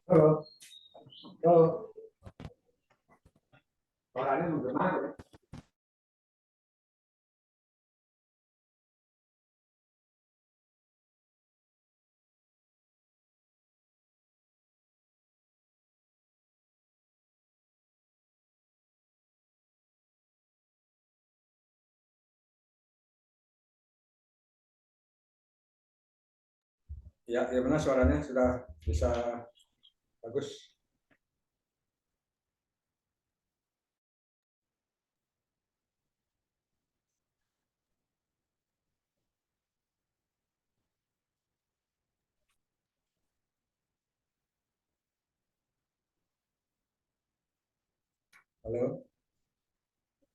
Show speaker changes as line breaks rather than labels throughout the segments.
Halo, halo. Suaranya gimana ya? Ya, ya benar suaranya sudah bisa bagus. Halo,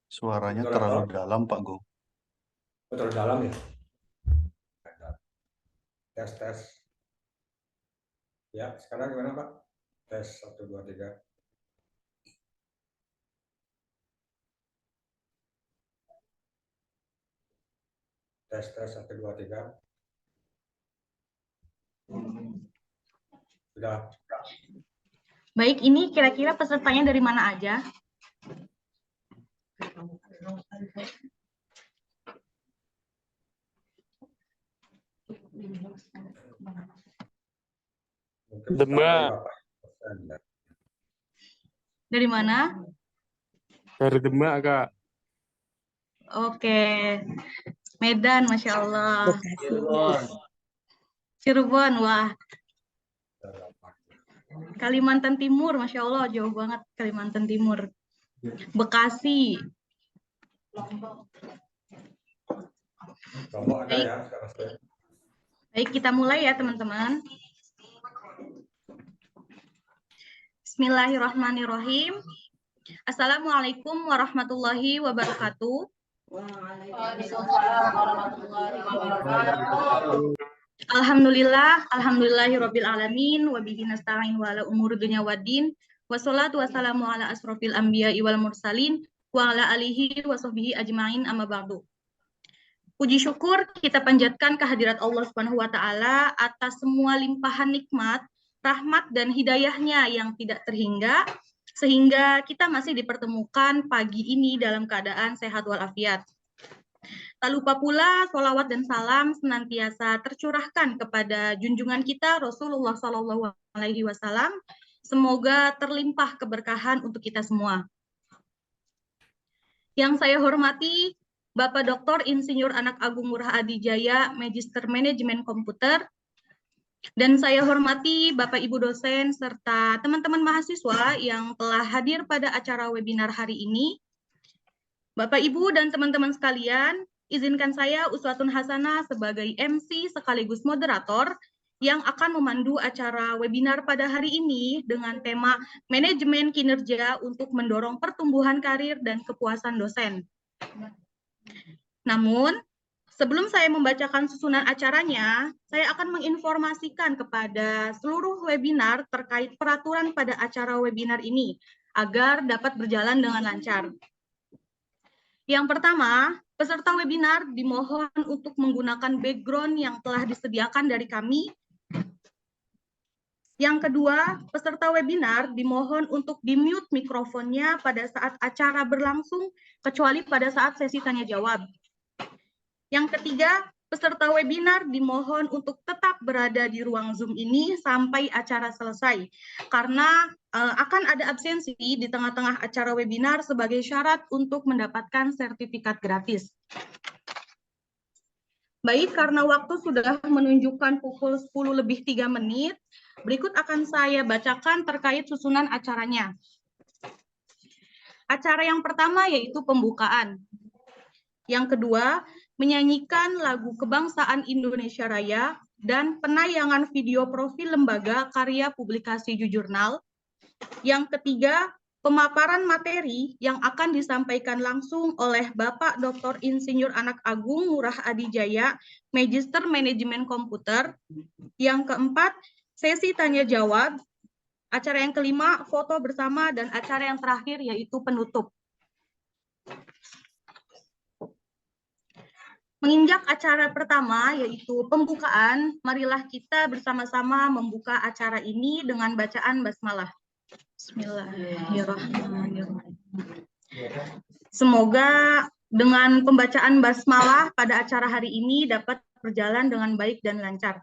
Suaranya terlalu
moderator.
dalam, Pak Go.
Betul dalam ya. Tes tes. Ya, sekarang gimana Pak? Tes 1 2 3. Tes tes 1 2 3. Sudah.
Baik, ini kira-kira pesertanya dari mana aja?
Mungkin
Demak.
Bapak.
Dari mana?
Dari Demak, Kak.
Oke, Medan, Masya Allah. Cirebon, wah. Kalimantan Timur, Masya Allah, jauh banget Kalimantan Timur. Bekasi.
Lombok ada
Baik.
ya sekarang.
Baik, kita mulai ya teman-teman. Bismillahirrahmanirrahim. Assalamualaikum warahmatullahi wabarakatuh. Waalaikumsalam warahmatullahi wabarakatuh. Alhamdulillahirabbil alamin wa bihi nasta'in wa ala umuri dunya waddin. Wassalatu wassalamu ala asrofil anbiya'i wal mursalin wa ala alihi wa sahbihi ajmain amma ba'du. Puji syukur kita panjatkan kehadirat Allah Subhanahu wa taala atas semua limpahan nikmat, rahmat dan hidayahnya yang tidak terhingga sehingga kita masih dipertemukan pagi ini dalam keadaan sehat walafiat. Tak lupa pula sholawat dan salam senantiasa tercurahkan kepada junjungan kita Rasulullah SAW. Semoga terlimpah keberkahan untuk kita semua. Yang saya hormati Bapak Dr. Insinyur Anak Agung Ngurah Adijaya, Magister Manajemen Komputer. Dan saya hormati Bapak Ibu dosen serta teman-teman mahasiswa yang telah hadir pada acara webinar hari ini. Bapak Ibu dan teman-teman sekalian, izinkan saya Uswatun Hasanah sebagai MC sekaligus moderator yang akan memandu acara webinar pada hari ini dengan tema Manajemen Kinerja untuk Mendorong Pertumbuhan Karir dan Kepuasan Dosen. Namun, sebelum saya membacakan susunan acaranya, saya akan menginformasikan kepada seluruh webinar terkait peraturan pada acara webinar ini agar dapat berjalan dengan lancar. Yang pertama, peserta webinar dimohon untuk menggunakan background yang telah disediakan dari kami. Yang kedua, peserta webinar dimohon untuk di-mute mikrofonnya pada saat acara berlangsung, kecuali pada saat sesi tanya jawab. Yang ketiga, peserta webinar dimohon untuk tetap berada di ruang Zoom ini sampai acara selesai, karena akan ada absensi di tengah-tengah acara webinar sebagai syarat untuk mendapatkan sertifikat gratis. Baik, karena waktu sudah menunjukkan pukul 10:03, berikut akan saya bacakan terkait susunan acaranya. Acara yang pertama yaitu pembukaan. Yang kedua, menyanyikan lagu Kebangsaan Indonesia Raya dan penayangan video profil lembaga karya publikasi Jujurnal. Yang ketiga, pemaparan materi yang akan disampaikan langsung oleh Bapak Dr. Insinyur Anak Agung Ngurah Adijaya, Magister Manajemen Komputer. Yang keempat, sesi tanya jawab. Acara yang kelima, foto bersama, dan acara yang terakhir yaitu penutup. Menginjak acara pertama yaitu pembukaan, marilah kita bersama-sama membuka acara ini dengan bacaan basmalah. Bismillahirrahmanirrahim. Semoga dengan pembacaan basmalah pada acara hari ini dapat berjalan dengan baik dan lancar.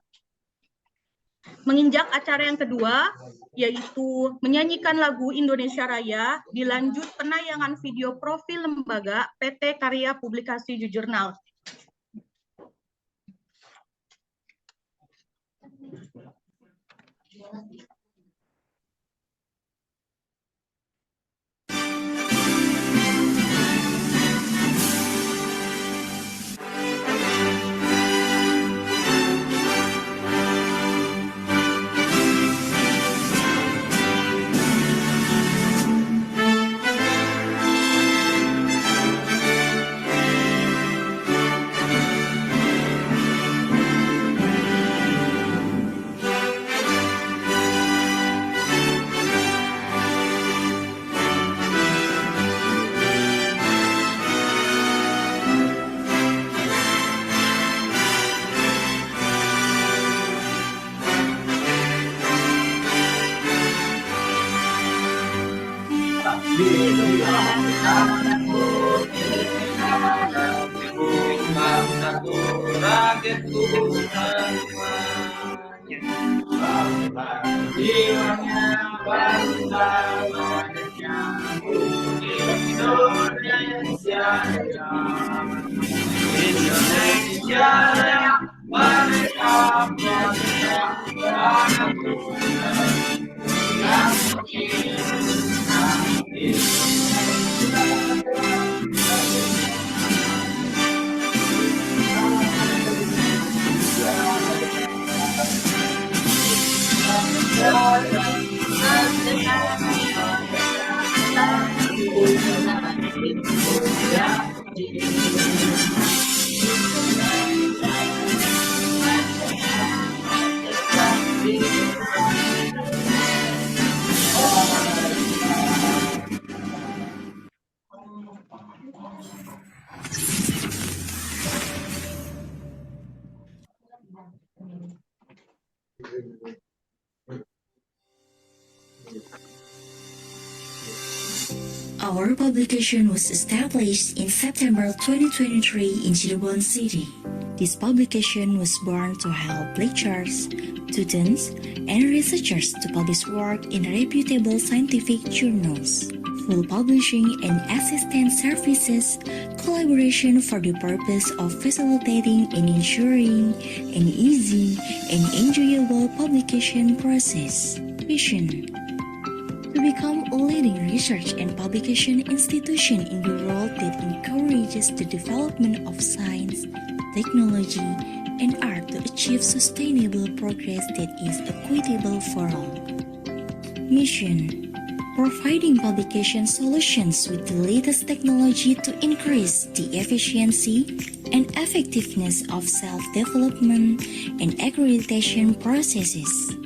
Menginjak acara yang kedua, yaitu menyanyikan lagu Indonesia Raya, dilanjut penayangan video profil lembaga PT Karya Publikasi Jujurnal.
Our publication was established in September 2023 in Cirebon City. This publication was born to help lecturers, students, and researchers to publish work in reputable scientific journals. Full publishing and assistance services, collaboration for the purpose of facilitating and ensuring an easy and enjoyable publication process. Mission: to become a leading research and publication institution in the world that encourages the development of science, technology, and art to achieve sustainable progress that is equitable for all. Mission: providing publication solutions with the latest technology to increase the efficiency and effectiveness of self-development and accreditation processes.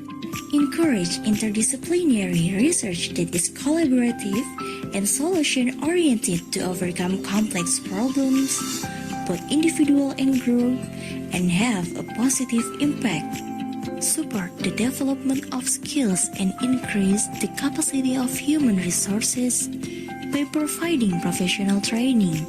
Encourage interdisciplinary research that is collaborative and solution-oriented to overcome complex problems, both individual and group, and have a positive impact. Support the development of skills and increase the capacity of human resources by providing professional training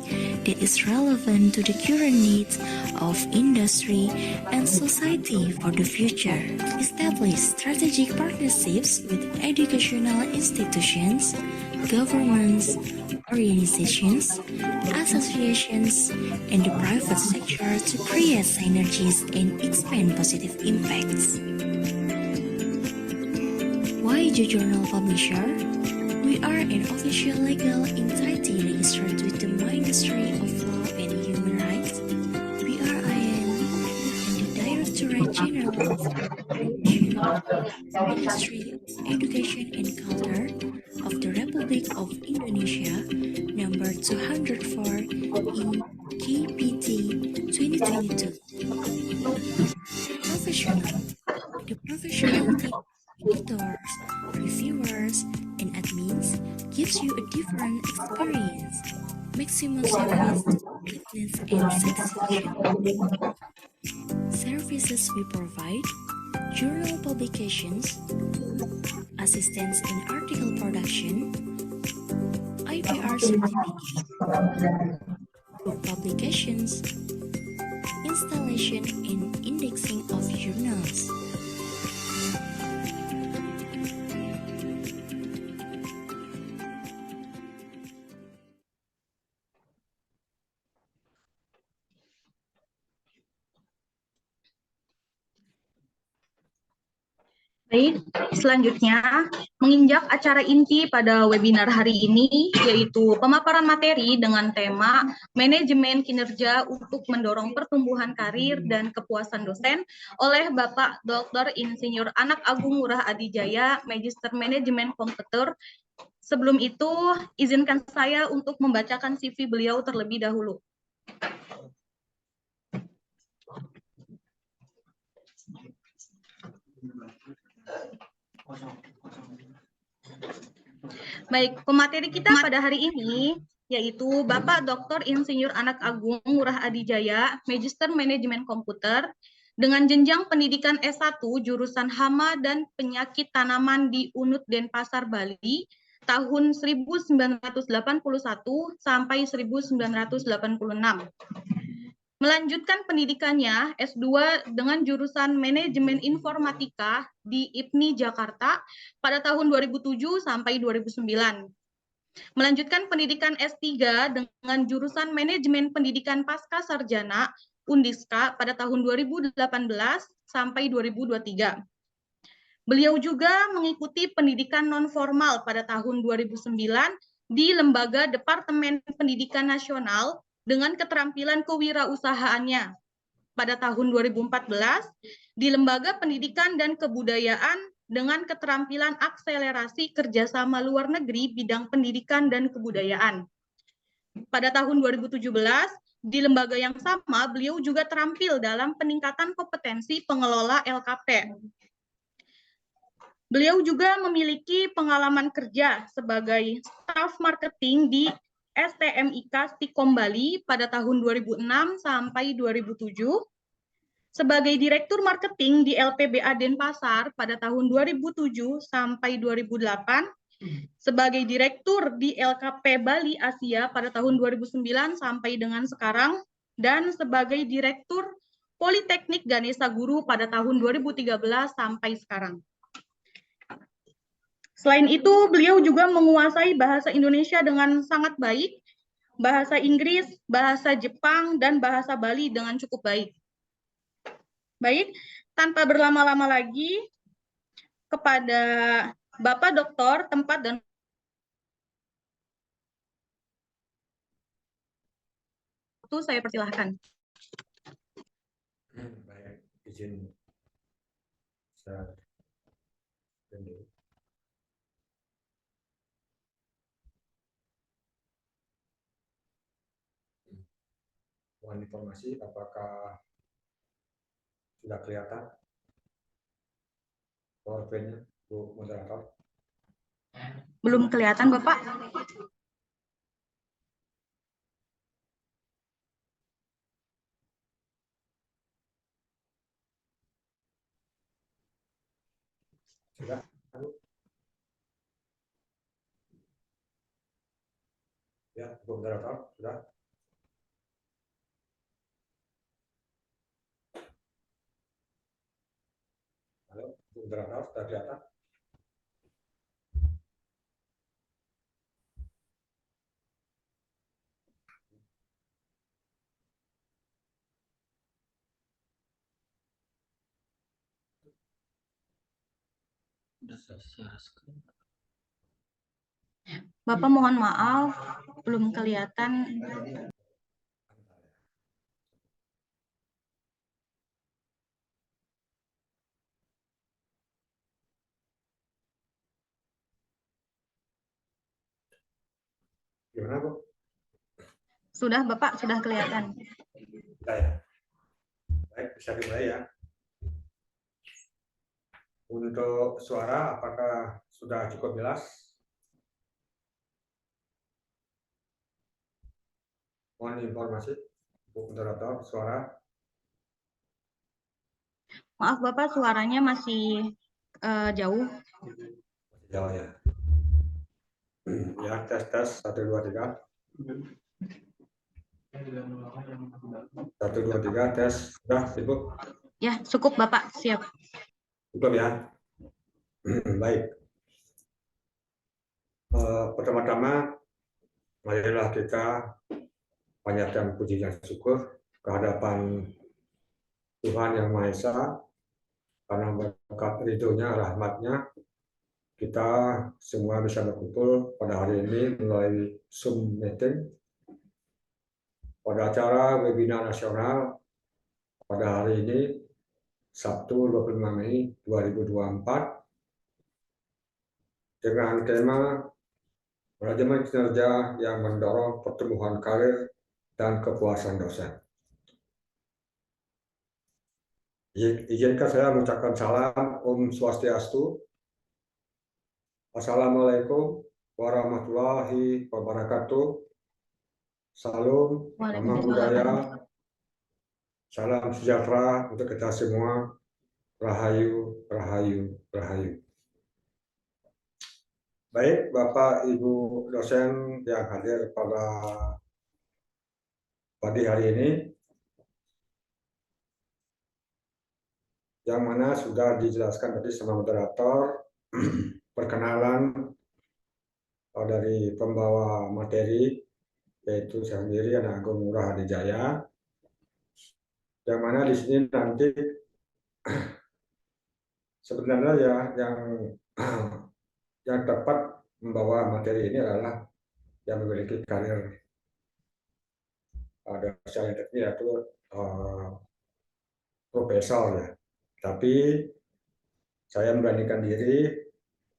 that is relevant to the current needs of industry and society for the future. Establish strategic partnerships with educational institutions, governments, organizations, associations, and the private sector to create synergies and expand positive impacts. Why Jujurnal Publisher? We are an official legal entity registered with the Ministry of Law and Human Rights, BRIN, and the Directorate General of Ministry of Education and Culture of the Republic of Indonesia, number 204 in KPT 2022. Professional. The professional team editors, reviewers, and admins gives you a different experience. Maximum service fitness and sexuality. Services we provide: journal publications, assistance in article production, IPR certificate, book publications, installation and indexing of journals.
Baik, selanjutnya menginjak acara inti pada webinar hari ini, yaitu pemaparan materi dengan tema Manajemen Kinerja untuk Mendorong Pertumbuhan Karir dan Kepuasan Dosen oleh Bapak Dr. Insinyur Anak Agung Ngurah Adijaya, Magister Manajemen Komputer. Sebelum itu, izinkan saya untuk membacakan CV beliau terlebih dahulu. Baik, pemateri kita pada hari ini yaitu Bapak Dr. Insinyur Anak Agung Ngurah Adijaya, Magister Manajemen Komputer, dengan jenjang pendidikan S1 jurusan Hama dan Penyakit Tanaman di UNUD Denpasar, Bali, tahun 1981 sampai 1986. Melanjutkan pendidikannya S2 dengan jurusan Manajemen Informatika di IPNI Jakarta pada tahun 2007 sampai 2009. Melanjutkan pendidikan S3 dengan jurusan Manajemen Pendidikan Pasca Sarjana Undiska pada tahun 2018 sampai 2023. Beliau juga mengikuti pendidikan non-formal pada tahun 2009 di Lembaga Departemen Pendidikan Nasional dengan keterampilan kewirausahaannya. Pada tahun 2014, di Lembaga Pendidikan dan Kebudayaan dengan keterampilan akselerasi kerjasama luar negeri bidang pendidikan dan kebudayaan. Pada tahun 2017, di lembaga yang sama, beliau juga terampil dalam peningkatan kompetensi pengelola LKP. Beliau juga memiliki pengalaman kerja sebagai staf marketing di STMIK Stikom Bali pada tahun 2006 sampai 2007, sebagai direktur marketing di LPBA Denpasar pada tahun 2007 sampai 2008, sebagai direktur di LKP Bali Asia pada tahun 2009 sampai dengan sekarang, dan sebagai direktur Politeknik Ganesha Guru pada tahun 2013 sampai sekarang. Selain itu, beliau juga menguasai bahasa Indonesia dengan sangat baik, bahasa Inggris, bahasa Jepang, dan bahasa Bali dengan cukup baik. Baik, tanpa berlama-lama lagi, kepada Bapak Doktor, tempat dan waktu saya persilahkan.
Baik, izin saya dulu. Mohon informasi apakah sudah kelihatan PowerPoint-nya, Bu Moderator?
Belum kelihatan, Bapak?
Sudah, Bu? Ya, Bu Moderator, sudah? Halo, Bu Moderator, sudah kelihatan?
Bapak mohon maaf, belum kelihatan.
Gimana, Bu?
Sudah, Bapak, sudah kelihatan.
Sudah ya? Baik, bisa dimulai ya. Untuk suara, apakah sudah cukup jelas? Mohon informasi, Bu Moderator, suara.
Maaf Bapak, suaranya masih jauh.
Jauh ya. Ya, tes 1 2 3. 1 2 3 tes. Sudah, Ibu.
Ya, cukup Bapak, siap.
Cukup ya. Baik. Pertama-tama, marilah kita panjatkan puji dan syukur kehadapan Tuhan Yang Maha Esa, karena berkat ridhonya, rahmatnya, kita semua bisa berkumpul pada hari ini melalui Zoom meeting pada acara webinar nasional pada hari ini, Sabtu 25 Mei 2024, dengan tema manajemen kinerja yang mendorong pertumbuhan karir dan kepuasan dosen. Izinkan saya mengucapkan salam Om Swastiastu. Assalamualaikum warahmatullahi wabarakatuh. Salam, nama budaya, salam sejahtera untuk kita semua. Rahayu, rahayu, rahayu. Baik, Bapak Ibu dosen yang hadir pada pagi hari ini, yang mana sudah dijelaskan tadi sama moderator, perkenalan dari pembawa materi, yaitu saya sendiri, Anak Agung Ngurah Adijaya, yang mana di sini nanti sebenarnya ya yang tepat membawa materi ini adalah yang memiliki karir dosen yang tertinggi, yaitu profesor ya. Tapi saya memberanikan diri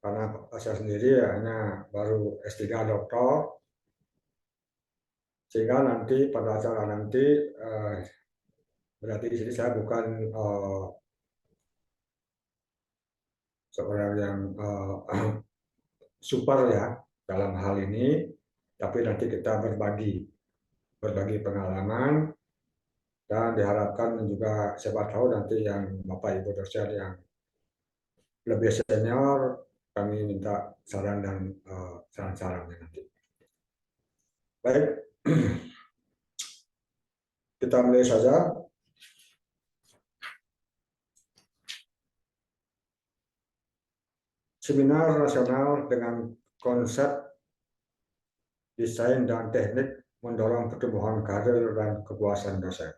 karena saya sendiri hanya baru S3 doktor, sehingga nanti pada acara nanti berarti di sini saya bukan seorang yang super ya dalam hal ini, tapi nanti kita berbagi pengalaman, dan diharapkan juga siapa tahu nanti yang Bapak Ibu dosen yang lebih senior, kami minta saran dan saran-sarannya nanti. Baik, kita mulai saja. Seminar nasional dengan konsep desain dan teknik mendorong pertumbuhan karir dan kepuasan dosen.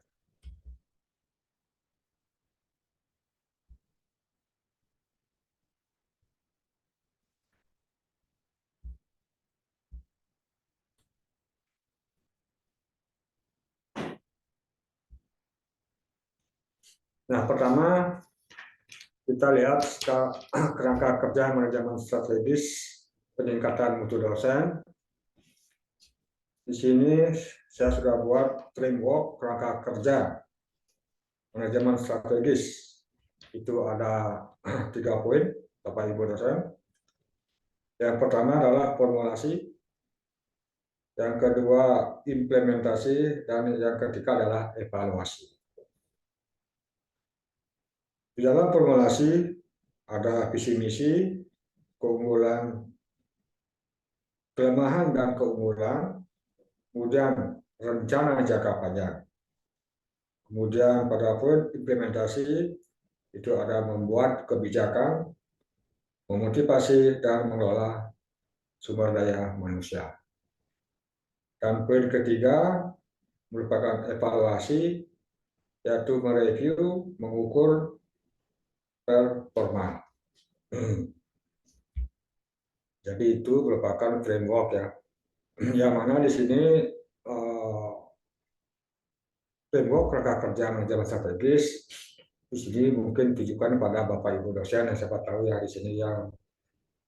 Nah, pertama kita lihat kerangka kerja manajemen strategis peningkatan mutu dosen. Di sini saya sudah buat framework kerangka kerja manajemen strategis. Itu ada 3 poin, Bapak Ibu dosen. Yang pertama adalah formulasi, yang kedua implementasi, dan yang ketiga adalah evaluasi. Di dalam formulasi ada visi misi, keunggulan, kelemahan dan keunggulan, kemudian rencana jangka panjang. Kemudian pada poin implementasi itu ada membuat kebijakan, memotivasi dan mengelola sumber daya manusia. Dan poin ketiga merupakan evaluasi, yaitu mereview, mengukur performa. Jadi itu merupakan framework ya. Yang mana di sini framework kerangka kerja manajemen strategis di sini mungkin ditujukan pada Bapak Ibu dosen yang siapa tahu ya di sini yang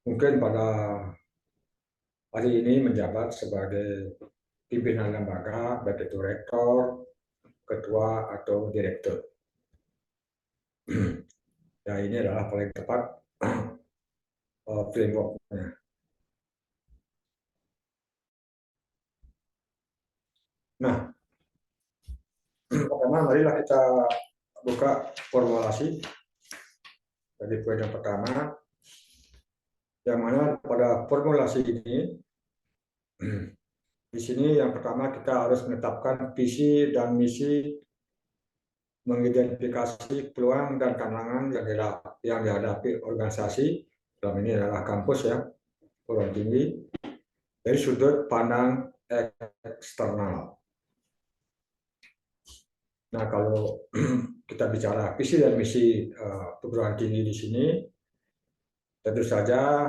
mungkin pada hari ini menjabat sebagai pimpinan lembaga, baik itu rektor, ketua atau direktur. Ya, ini adalah paling tepat framework-nya. Nah, pertama marilah kita buka formulasi. Jadi poin yang pertama, yang mana pada formulasi ini, di sini yang pertama kita harus menetapkan visi dan misi, mengidentifikasi peluang dan tantangan yang dihadapi organisasi, dalam ini adalah kampus ya, perguruan tinggi, dari sudut pandang eksternal. Nah, kalau kita bicara visi dan misi perguruan tinggi di sini, tentu saja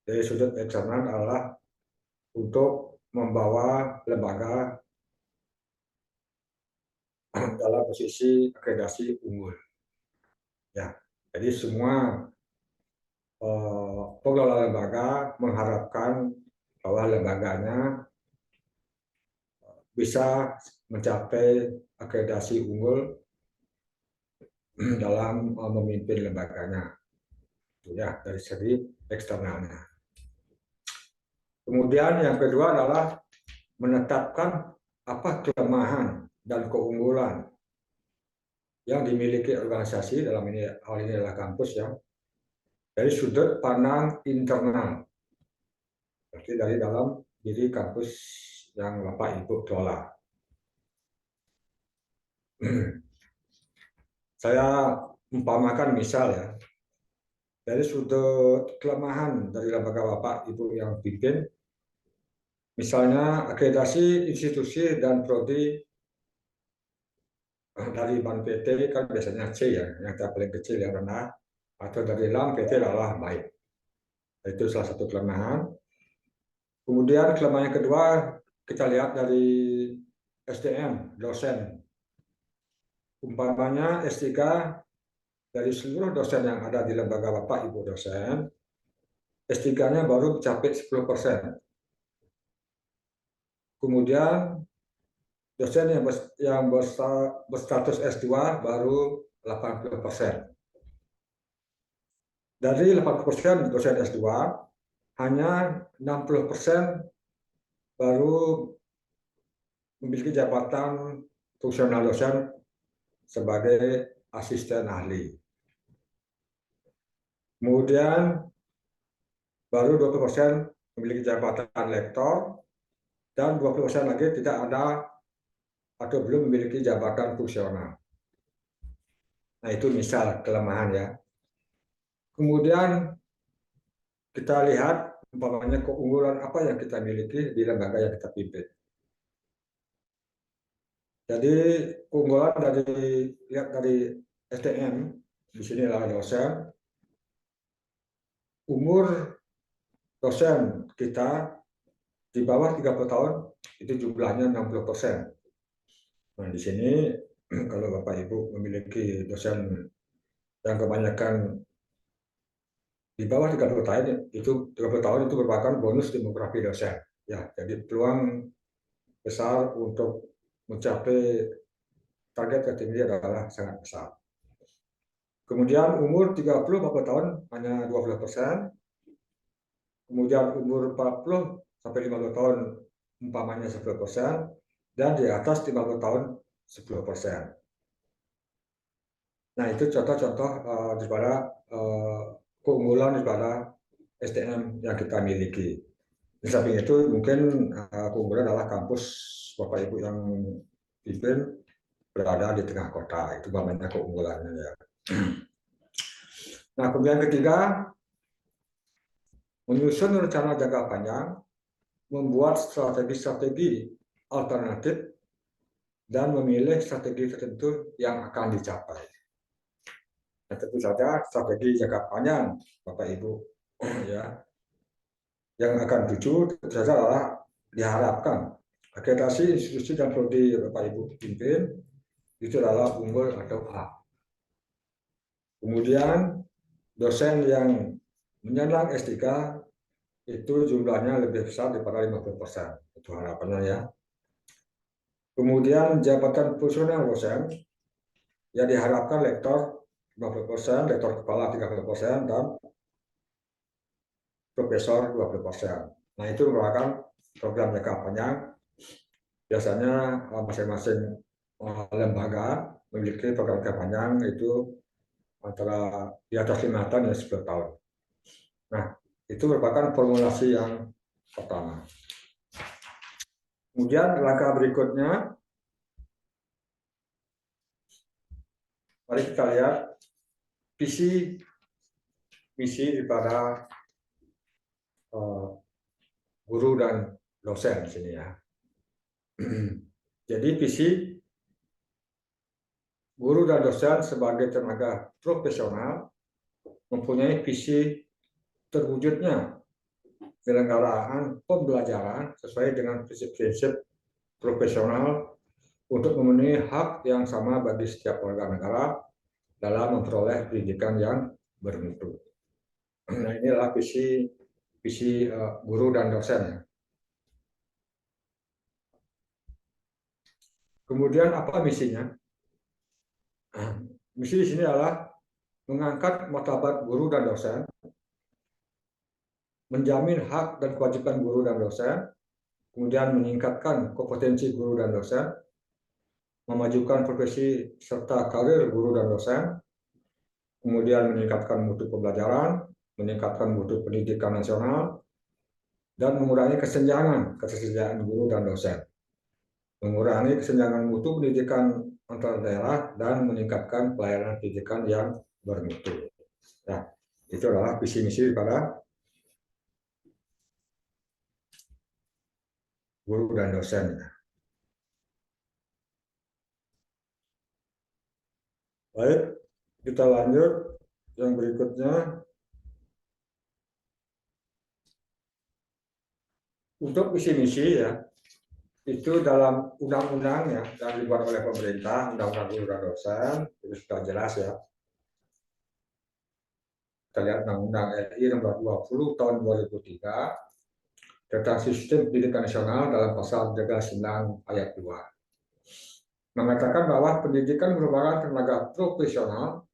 dari sudut eksternal adalah untuk membawa lembaga dalam posisi akreditasi unggul. Ya, jadi semua pengelola lembaga mengharapkan bahwa lembaganya bisa mencapai akreditasi unggul dalam memimpin lembaganya, itu ya dari segi eksternalnya. Kemudian yang kedua adalah menetapkan apa kelemahan dan keunggulan yang dimiliki organisasi, dalam ini hal ini adalah kampus ya, dari sudut pandang internal, berarti dari dalam diri kampus yang Bapak Ibu kelola. Saya umpamakan misal ya, dari sudut kelemahan dari lembaga Bapak Ibu yang pimpin, misalnya akreditasi institusi dan prodi dari BAN PT kan biasanya C ya, yang paling kecil yang rendah, atau dari LAM PT adalah baik. Itu salah satu kelemahan. Kemudian kelemahan yang kedua kita lihat dari SDM, dosen. Umpamanya S3 dari seluruh dosen yang ada di lembaga Bapak Ibu dosen, S3-nya baru mencapai 10%. Kemudian dosen yang berstatus S2 baru 80%. Dari 80% dosen S2, hanya 60% baru memiliki jabatan fungsional dosen sebagai asisten ahli. Kemudian baru 20% memiliki jabatan lektor, dan 20% lagi tidak ada atau belum memiliki jabatan fungsional. Nah, itu misal kelemahan ya. Kemudian kita lihat umpamanya keunggulan apa yang kita miliki di lembaga yang kita pimpin. Jadi keunggulan dari SDM di sini adalah dosen. Umur dosen kita di bawah 30 tahun itu jumlahnya 60%. Nah, di sini kalau Bapak Ibu memiliki dosen yang kebanyakan di bawah 30 tahun itu merupakan bonus demografi dosen. Ya, jadi peluang besar untuk mencapai target tertinggi adalah sangat besar. Kemudian umur 30-40 tahun hanya 20%. Kemudian umur 40 sampai 50 tahun umpamanya 10%, dan di atas 50 tahun 10%. Nah, itu contoh-contoh daripada keunggulan daripada SDM yang kita miliki. Di samping itu mungkin keunggulan adalah kampus Bapak Ibu yang pimpin berada di tengah kota, itu namanya keunggulannya ya. Nah, kemudian ketiga, menyusun rencana jangka panjang, membuat strategi-strategi alternatif, dan memilih strategi tertentu yang akan dicapai. Nah, tentu saja strategi jangka panjang Bapak Ibu ya, yang akan tuju tentu saja adalah diharapkan akreditasi institusi dan prodi Bapak Ibu pimpin itu adalah unggul atau A. Kemudian dosen yang menyandang S3 itu jumlahnya lebih besar daripada 50%. Itu harapannya ya. Kemudian jabatan fungsional dosen ya diharapkan lektor 50%, lektor kepala 30%, dan profesor 20%. Nah, itu merupakan program jangka panjang biasanya masing-masing lembaga memiliki program kerja panjang itu antara di atas 5 tahun dan 10 tahun. Nah, itu merupakan formulasi yang pertama. Kemudian langkah berikutnya, mari kita lihat visi misi daripada guru dan dosen di sini ya. Jadi visi guru dan dosen sebagai tenaga profesional mempunyai visi terwujudnya penyelenggaraan pembelajaran sesuai dengan prinsip-prinsip profesional untuk memenuhi hak yang sama bagi setiap warga negara dalam memperoleh pendidikan yang bermutu. Nah, inilah visi guru dan dosen ya. Kemudian apa misinya? Misi di sini adalah mengangkat martabat guru dan dosen, menjamin hak dan kewajiban guru dan dosen, kemudian meningkatkan kompetensi guru dan dosen, memajukan profesi serta karir guru dan dosen, kemudian meningkatkan mutu pembelajaran, meningkatkan mutu pendidikan nasional, dan mengurangi kesenjangan guru dan dosen, mengurangi kesenjangan mutu pendidikan antar daerah, dan meningkatkan pelayanan pendidikan yang bermutu. Nah, itu adalah visi misi daripada guru dan dosen. Baik, kita lanjut yang berikutnya. Untuk visi misi ya, itu dalam undang-undang ya yang dibuat oleh pemerintah, undang-undang guru dan dosen, itu sudah jelas ya. Kita lihat undang-undang RI nomor 20 tahun 2003 tentang sistem pendidikan nasional dalam pasal 39 ayat 2. Mengatakan bahwa pendidikan merupakan tenaga profesional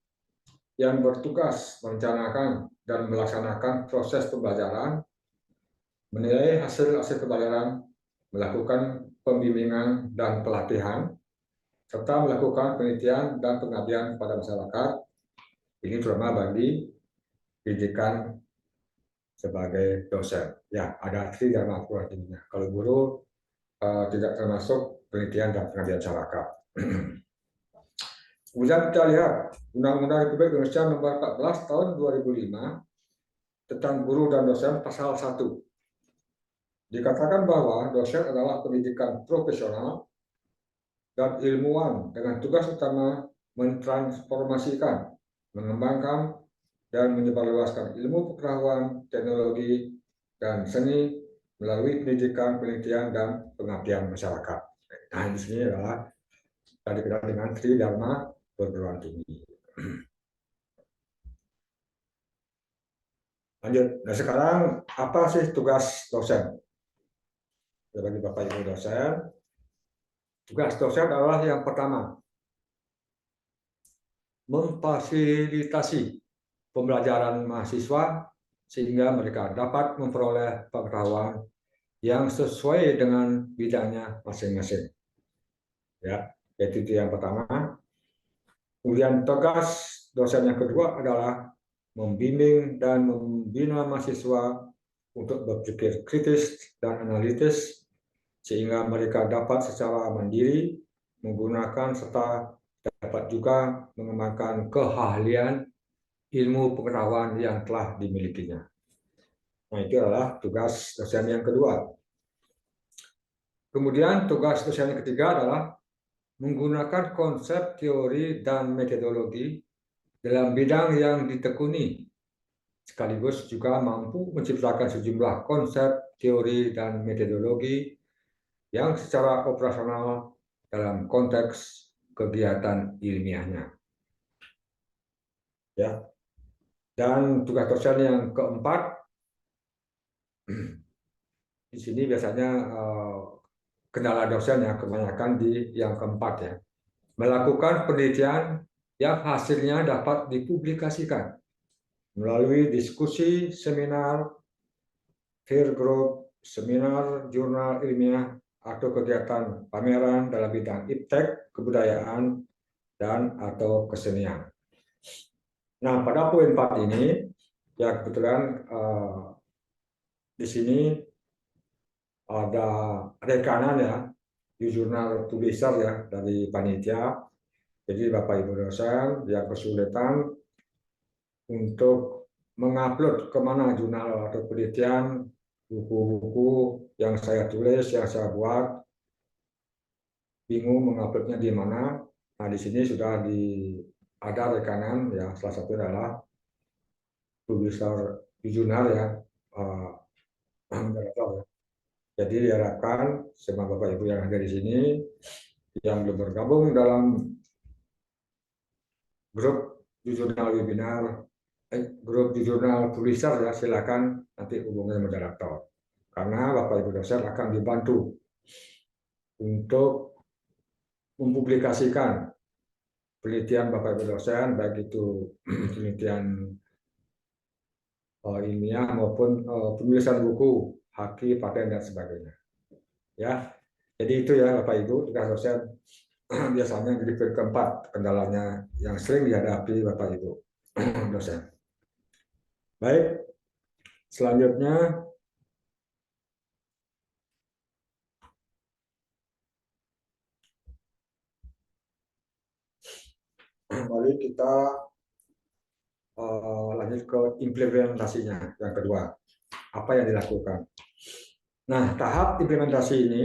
yang bertugas merencanakan dan melaksanakan proses pembelajaran, menilai hasil pembelajaran, melakukan pembimbingan dan pelatihan, serta melakukan penelitian dan pengabdian kepada masyarakat. Ini terutama bagi pendidikan sebagai dosen. Ya, ada tri dharma tingginya. Kalau guru tidak termasuk penelitian dan pengabdian masyarakat. Kemudian kita lihat Undang-Undang Republik Indonesia Nomor 14 Tahun 2005 tentang guru dan dosen pasal 1. Dikatakan bahwa dosen adalah pendidikan profesional dan ilmuwan dengan tugas utama mentransformasikan, mengembangkan, dan menyebarluaskan ilmu pengetahuan, teknologi, dan seni melalui pendidikan, penelitian, dan pengabdian masyarakat. Nah, di sini adalah tadi kita dengan Tri Dharma perguruan tinggi. Lanjut. Nah, sekarang apa sih tugas dosen? Bagi Bapak Ibu dosen, tugas dosen adalah yang pertama, memfasilitasi pembelajaran mahasiswa sehingga mereka dapat memperoleh pengetahuan yang sesuai dengan bidangnya masing-masing. Ya, itu yang pertama. Kemudian tugas dosen yang kedua adalah membimbing dan membina mahasiswa untuk berpikir kritis dan analitis sehingga mereka dapat secara mandiri menggunakan serta dapat juga mengembangkan keahlian ilmu pengetahuan yang telah dimilikinya. Nah, itu adalah tugas dosen yang kedua. Kemudian tugas dosen yang ketiga adalah menggunakan konsep teori dan metodologi dalam bidang yang ditekuni, sekaligus juga mampu menciptakan sejumlah konsep teori dan metodologi yang secara operasional dalam konteks kegiatan ilmiahnya. Ya. Dan tugas dosen yang keempat, di sini biasanya kendala dosen yang kebanyakan di yang keempat ya, melakukan penelitian yang hasilnya dapat dipublikasikan melalui diskusi, seminar, peer group, seminar, jurnal ilmiah, atau kegiatan pameran dalam bidang iptek, kebudayaan, dan atau kesenian. Nah, pada poin 4 ini, ya kebetulan di sini ada rekanan ya, di jurnal publisher ya dari panitia. Jadi Bapak Ibu dosen yang kesulitan untuk mengupload kemana jurnal atau penelitian, buku-buku yang saya tulis, yang saya buat, bingung menguploadnya di mana. Nah, di sini sudah ada rekanan ya, salah satu adalah publisher di jurnal ya, moderator ya. Jadi diharapkan semua Bapak Ibu yang ada di sini yang belum bergabung dalam grup di jurnal webinar, grup di jurnal publisher ya, silakan nanti hubungi moderator. Karena Bapak Ibu dosen akan dibantu untuk mempublikasikan penelitian Bapak Ibu dosen, baik itu penelitian ilmiah maupun penulisan buku, haki, paten dan sebagainya. Ya, jadi itu ya Bapak Ibu tugas dosen biasanya jadi poin keempat kendalanya yang sering dihadapi Bapak Ibu dosen. Baik, selanjutnya kembali kita lanjut ke implementasinya yang kedua. Apa yang dilakukan? Nah, tahap implementasi ini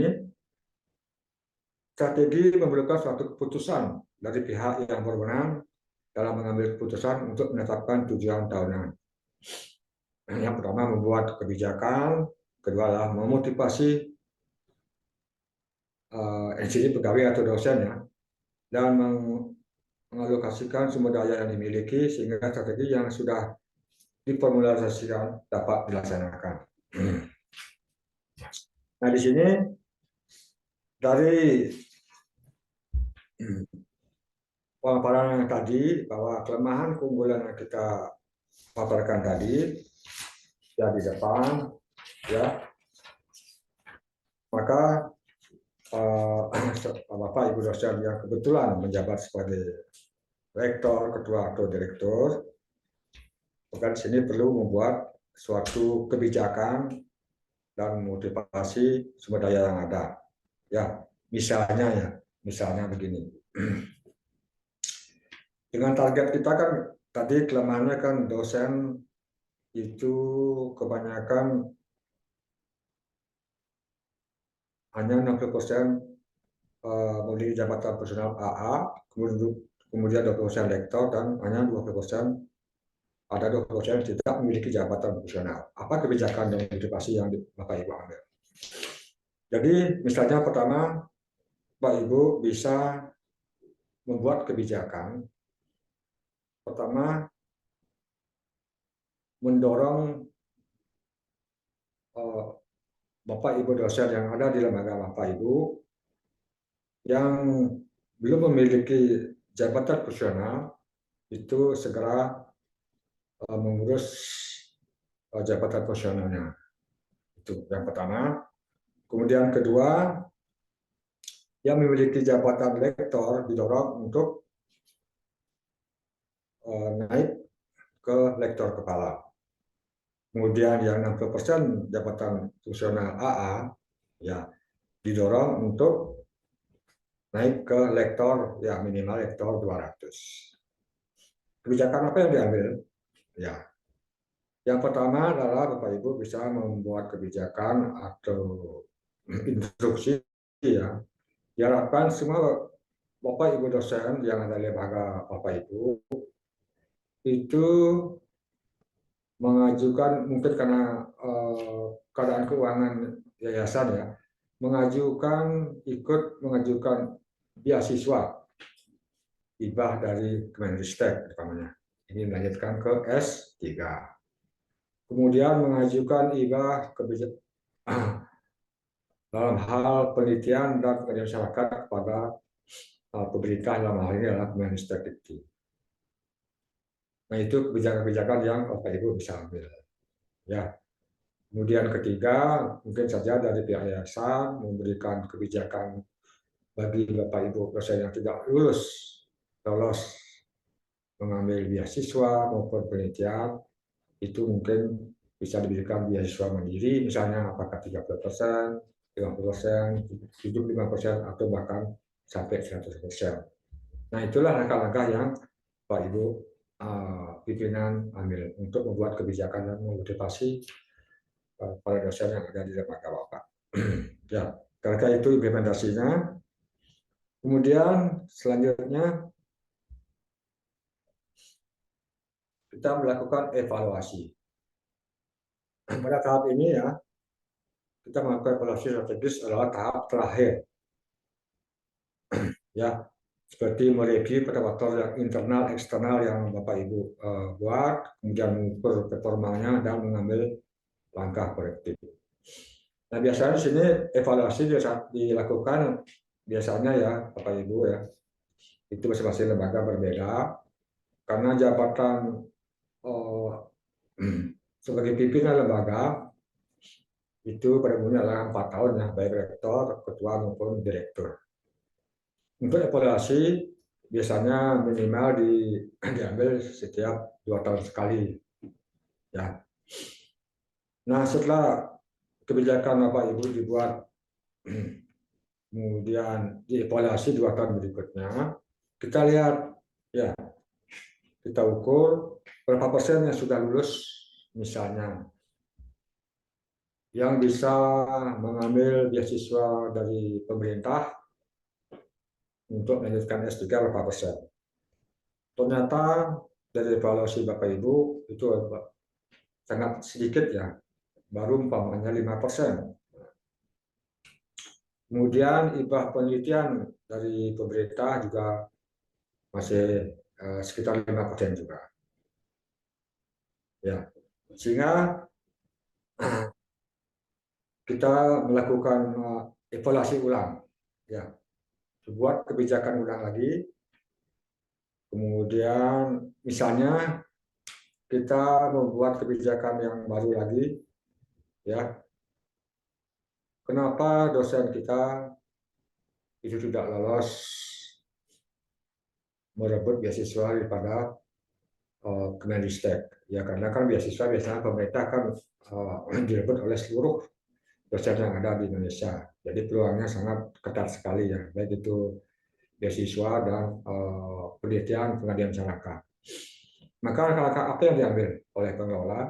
strategi memerlukan suatu keputusan dari pihak yang berwenang dalam mengambil keputusan untuk menetapkan tujuan tahunan. Yang pertama membuat kebijakan, kedua adalah memotivasi NCD pegawai atau dosen ya, dan mengalokasikan sumber daya yang dimiliki sehingga strategi yang sudah diformulasikan dapat dilaksanakan. Nah, di sini dari pemaparan yang tadi bahwa kelemahan keunggulan yang kita paparkan tadi ya di depan ya, maka Bapak Ibu dosen yang kebetulan menjabat sebagai rektor, ketua atau direktur, maka di sini perlu membuat suatu kebijakan dan motivasi sumber daya yang ada. Ya, misalnya begini. Dengan target kita kan tadi kelemahannya kan dosen itu kebanyakan hanya 60% memiliki jabatan profesional AA, kemudian 20% lektor dan hanya 20% ada 20% yang tidak memiliki jabatan profesional. Apa kebijakan dan motivasi yang Bapak Ibu ambil? Jadi misalnya pertama, Bapak Ibu bisa membuat kebijakan. Pertama, mendorong Bapak Ibu dosen yang ada di lembaga Bapak Ibu yang belum memiliki jabatan profesional itu segera mengurus jabatan profesionalnya. Itu yang pertama. Kemudian kedua, yang memiliki jabatan lektor didorong untuk naik ke lektor kepala. Kemudian yang 60% jabatan fungsional AA ya didorong untuk naik ke lektor ya minimal lektor 200. Kebijakan apa yang diambil? Ya. Yang pertama adalah Bapak Ibu bisa membuat kebijakan atau instruksi ya. Diharapkan semua Bapak Ibu dosen yang ada di lembaga Bapak Ibu itu mengajukan, mungkin karena keadaan keuangan yayasan ya, ikut mengajukan beasiswa hibah dari Kemenristek utamanya. Ini melanjutkan ke S3. Kemudian mengajukan hibah dalam hal penelitian dan pengabdian masyarakat kepada pemerintah dalam hal ini adalah Kemenristek Dikti. Nah, itu kebijakan-kebijakan yang Bapak Ibu bisa ambil. Ya. Kemudian ketiga, mungkin saja dari pihak yayasan memberikan kebijakan bagi Bapak Ibu dosen yang tidak lolos mengambil beasiswa maupun penelitian, itu mungkin bisa diberikan beasiswa mandiri, misalnya apakah 30%, 50%, 75%, atau bahkan sampai 100%. Nah, itulah langkah-langkah yang Pak Ibu pimpinan ambil untuk membuat kebijakan dan memotivasi para dosen yang ada di lembaga Bapak. Ya, kira-kira itu implementasinya. Kemudian selanjutnya kita melakukan evaluasi. Pada tahap ini ya, kita melakukan evaluasi strategis adalah tahap terakhir. Ya, seperti mereview pada faktor yang internal, eksternal yang Bapak Ibu buat, kemudian mengukur performanya dan mengambil langkah korektif. Nah, biasanya di sini evaluasi dilakukan biasanya ya Bapak Ibu ya, itu masing-masing lembaga berbeda, karena jabatan sebagai pimpinan lembaga itu pada umumnya adalah 4 tahun ya, baik rektor, ketua maupun direktur. Untuk evaluasi biasanya minimal diambil setiap 2 tahun sekali. Ya. Nah, setelah kebijakan Bapak Ibu dibuat, kemudian dievaluasi 2 tahun berikutnya, kita lihat ya, kita ukur berapa persen yang sudah lulus misalnya, yang bisa mengambil beasiswa dari pemerintah untuk melanjutkan S3 berapa persen. Ternyata dari evaluasi Bapak Ibu itu sangat sedikit ya, baru umpamanya 5%. Kemudian IPA penelitian dari pemerintah juga masih sekitar 5% juga. Ya, sehingga kita melakukan evaluasi ulang, ya, buat kebijakan ulang lagi. Kemudian misalnya kita membuat kebijakan yang baru lagi, ya. Kenapa dosen kita itu tidak lolos merebut beasiswa daripada Kemendikbud? Ya karena kan beasiswa biasanya pemerintah kan direbut oleh seluruh dosen yang ada di Indonesia. Jadi peluangnya sangat ketat sekali ya, baik itu beasiswa dan penelitian pengabdian masyarakat. Maka langkah-langkah apa yang diambil oleh pengelola?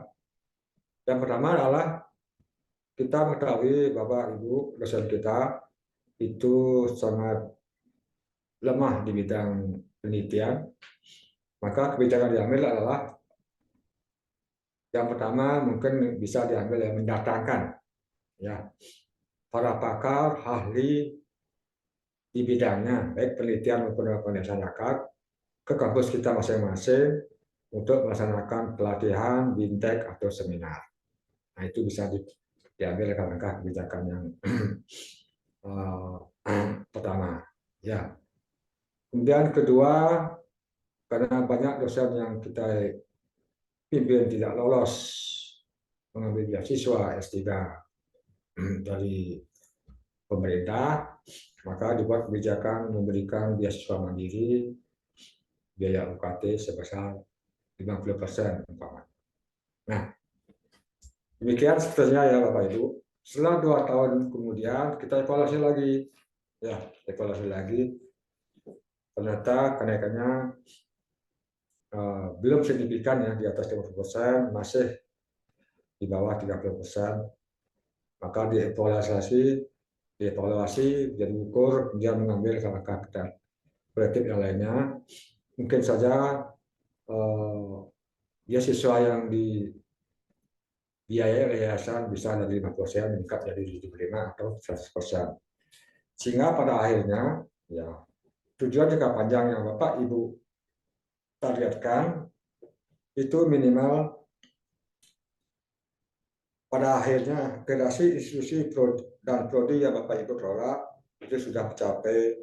Yang pertama adalah kita mengetahui Bapak Ibu dosen kita itu sangat lemah di bidang penelitian, maka kebijakan diambil adalah yang pertama mungkin bisa diambil yang mendatangkan ya para pakar ahli di bidangnya, baik penelitian maupun penelitian masyarakat, ke kampus kita masing-masing untuk melaksanakan pelatihan, bintek atau seminar. Nah, itu bisa diambil langkah kebijakan yang pertama. Ya. Kemudian kedua, karena banyak dosen yang kita pimpin tidak lolos mengambil beasiswa S3 dari pemerintah, maka dibuat kebijakan memberikan beasiswa mandiri biaya UKT sebesar 50%. Nah, demikian seterusnya ya Bapak Ibu. Setelah 2 tahun kemudian kita evaluasi lagi, ya evaluasi lagi. Ternyata kenaikannya belum signifikan ya, di atas 50%, masih di bawah 30%. Maka dievaluasi, jadi ukur, kemudian mengambil langkah korektif yang lainnya. Mungkin saja beasiswa yang dibiayai oleh yayasan bisa dari 5% meningkat jadi 75 atau 100%. Sehingga pada akhirnya ya tujuan jangka panjang yang Bapak Ibu targetkan itu minimal pada akhirnya akreditasi institusi dan prodi yang Bapak Ibu kelola itu sudah mencapai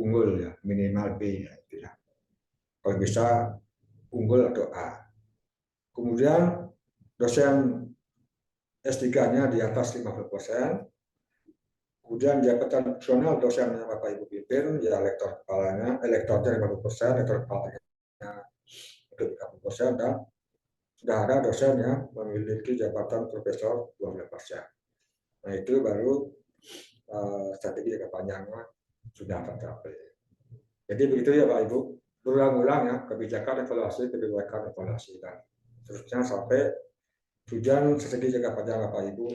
unggul ya, minimal B ya. Kalau bisa unggul atau A. Kemudian dosen S3-nya di atas 50%. Kemudian jabatan fungsional dosen yang Bapak Ibu pimpin, ya lektornya 50%, lektor kepalanya itu 30%, dan sudah ada dosen yang memiliki jabatan profesor 12%. Nah itu baru strategi jangka panjangnya sudah tercapai. Jadi begitu ya Pak Ibu, berulang-ulang ya, kebijakan evaluasi, dan seterusnya sampai tujuan strategi jangka panjang Bapak Ibu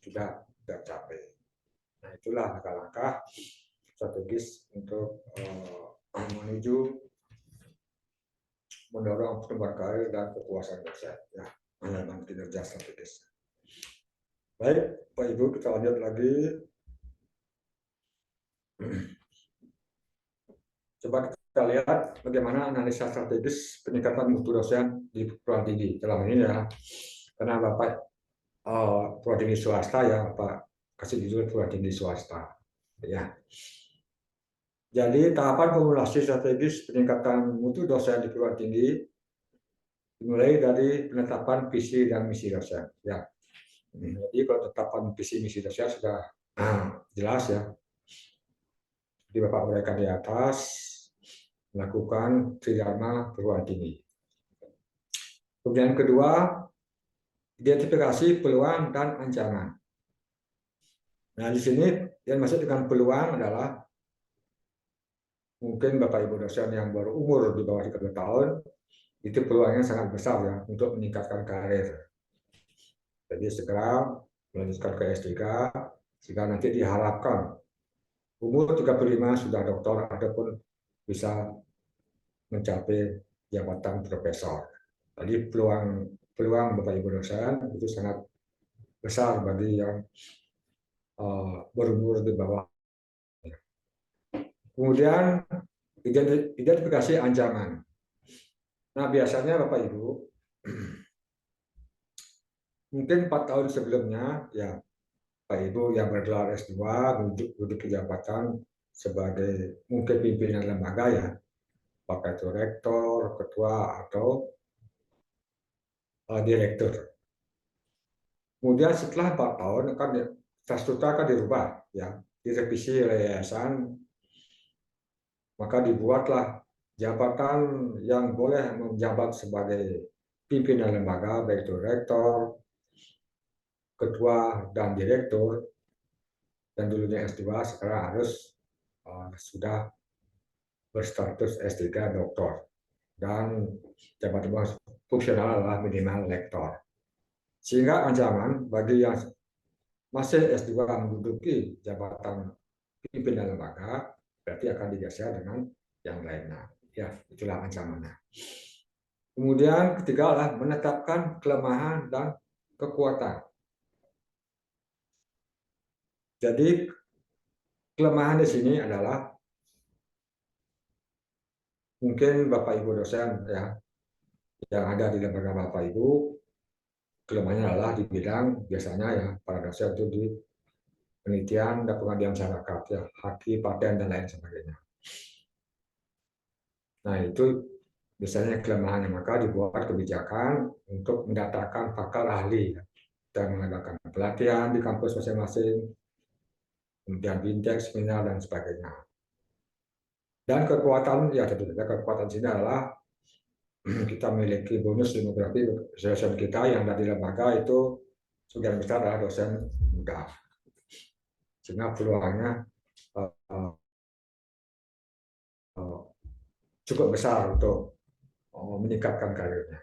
sudah tercapai. Nah itulah langkah-langkah strategis untuk menuju mendorong pertumbuhan karir dan kepuasan dosen, ya, manajemen kinerja strategis. Baik, Pak Ibu, kita lanjut lagi. Coba kita lihat bagaimana analisa strategis peningkatan mutu dosen di perguruan tinggi dalam ini ya, karena Bapak perguruan tinggi swasta ya, Bapak kasih judul perguruan tinggi swasta, ya. Jadi tahapan formulasi strategis peningkatan mutu dosen di perguruan tinggi dimulai dari penetapan visi dan misi dosen. Ya, jadi kalau penetapan visi misi dosen sudah jelas ya. Di Bapak uraikan di atas, melakukan tridharma perguruan tinggi. Kemudian kedua, identifikasi peluang dan ancaman. Nah di sini yang maksud dengan peluang adalah mungkin Bapak Ibu dosen yang baru umur di bawah 30 tahun, itu peluangnya sangat besar ya untuk meningkatkan karir. Jadi segera melanjutkan ke S3, sehingga nanti diharapkan umur 35 sudah doktor ataupun bisa mencapai jabatan profesor. Jadi peluang Bapak Ibu dosen itu sangat besar bagi yang berumur di bawah. Kemudian identifikasi ancaman. Nah biasanya Bapak Ibu mungkin 4 tahun sebelumnya ya Pak Ibu yang bergelar S2 duduk jabatan sebagai mungkin pimpinan lembaga ya, apakah itu rektor, ketua atau direktur. Kemudian setelah 4 tahun kan statuta kan dirubah ya, direvisi oleh yayasan, maka dibuatlah jabatan yang boleh menjabat sebagai pimpinan lembaga, baik itu rektor, ketua, dan direktur, dan dulunya S2 sekarang harus sudah berstatus S3 doktor, dan jabatan fungsional adalah minimal lektor. Sehingga ancaman bagi yang masih S2 menduduki jabatan pimpinan lembaga berarti akan digeser dengan yang lainnya. Ya, itulah ancamannya. Kemudian ketiga adalah menetapkan kelemahan dan kekuatan. Jadi kelemahan di sini adalah mungkin Bapak Ibu dosen ya yang ada di lembaga Bapak Ibu, kelemahannya adalah di bidang biasanya ya para dosen itu di penelitian dan pengabdian masyarakat ya, haki, paten dan lain sebagainya. Nah itu biasanya kelemahannya, maka dibuat kebijakan untuk mendatangkan pakar ahli dan mengadakan pelatihan di kampus masing-masing, kemudian bimbingan, seminar dan sebagainya. Dan kekuatan ya tentu saja kekuatan sini adalah kita memiliki bonus demografi dosen kita yang dari lembaga itu sebagian besar adalah dosen muda, sehingga peluangnya cukup besar untuk meningkatkan karirnya.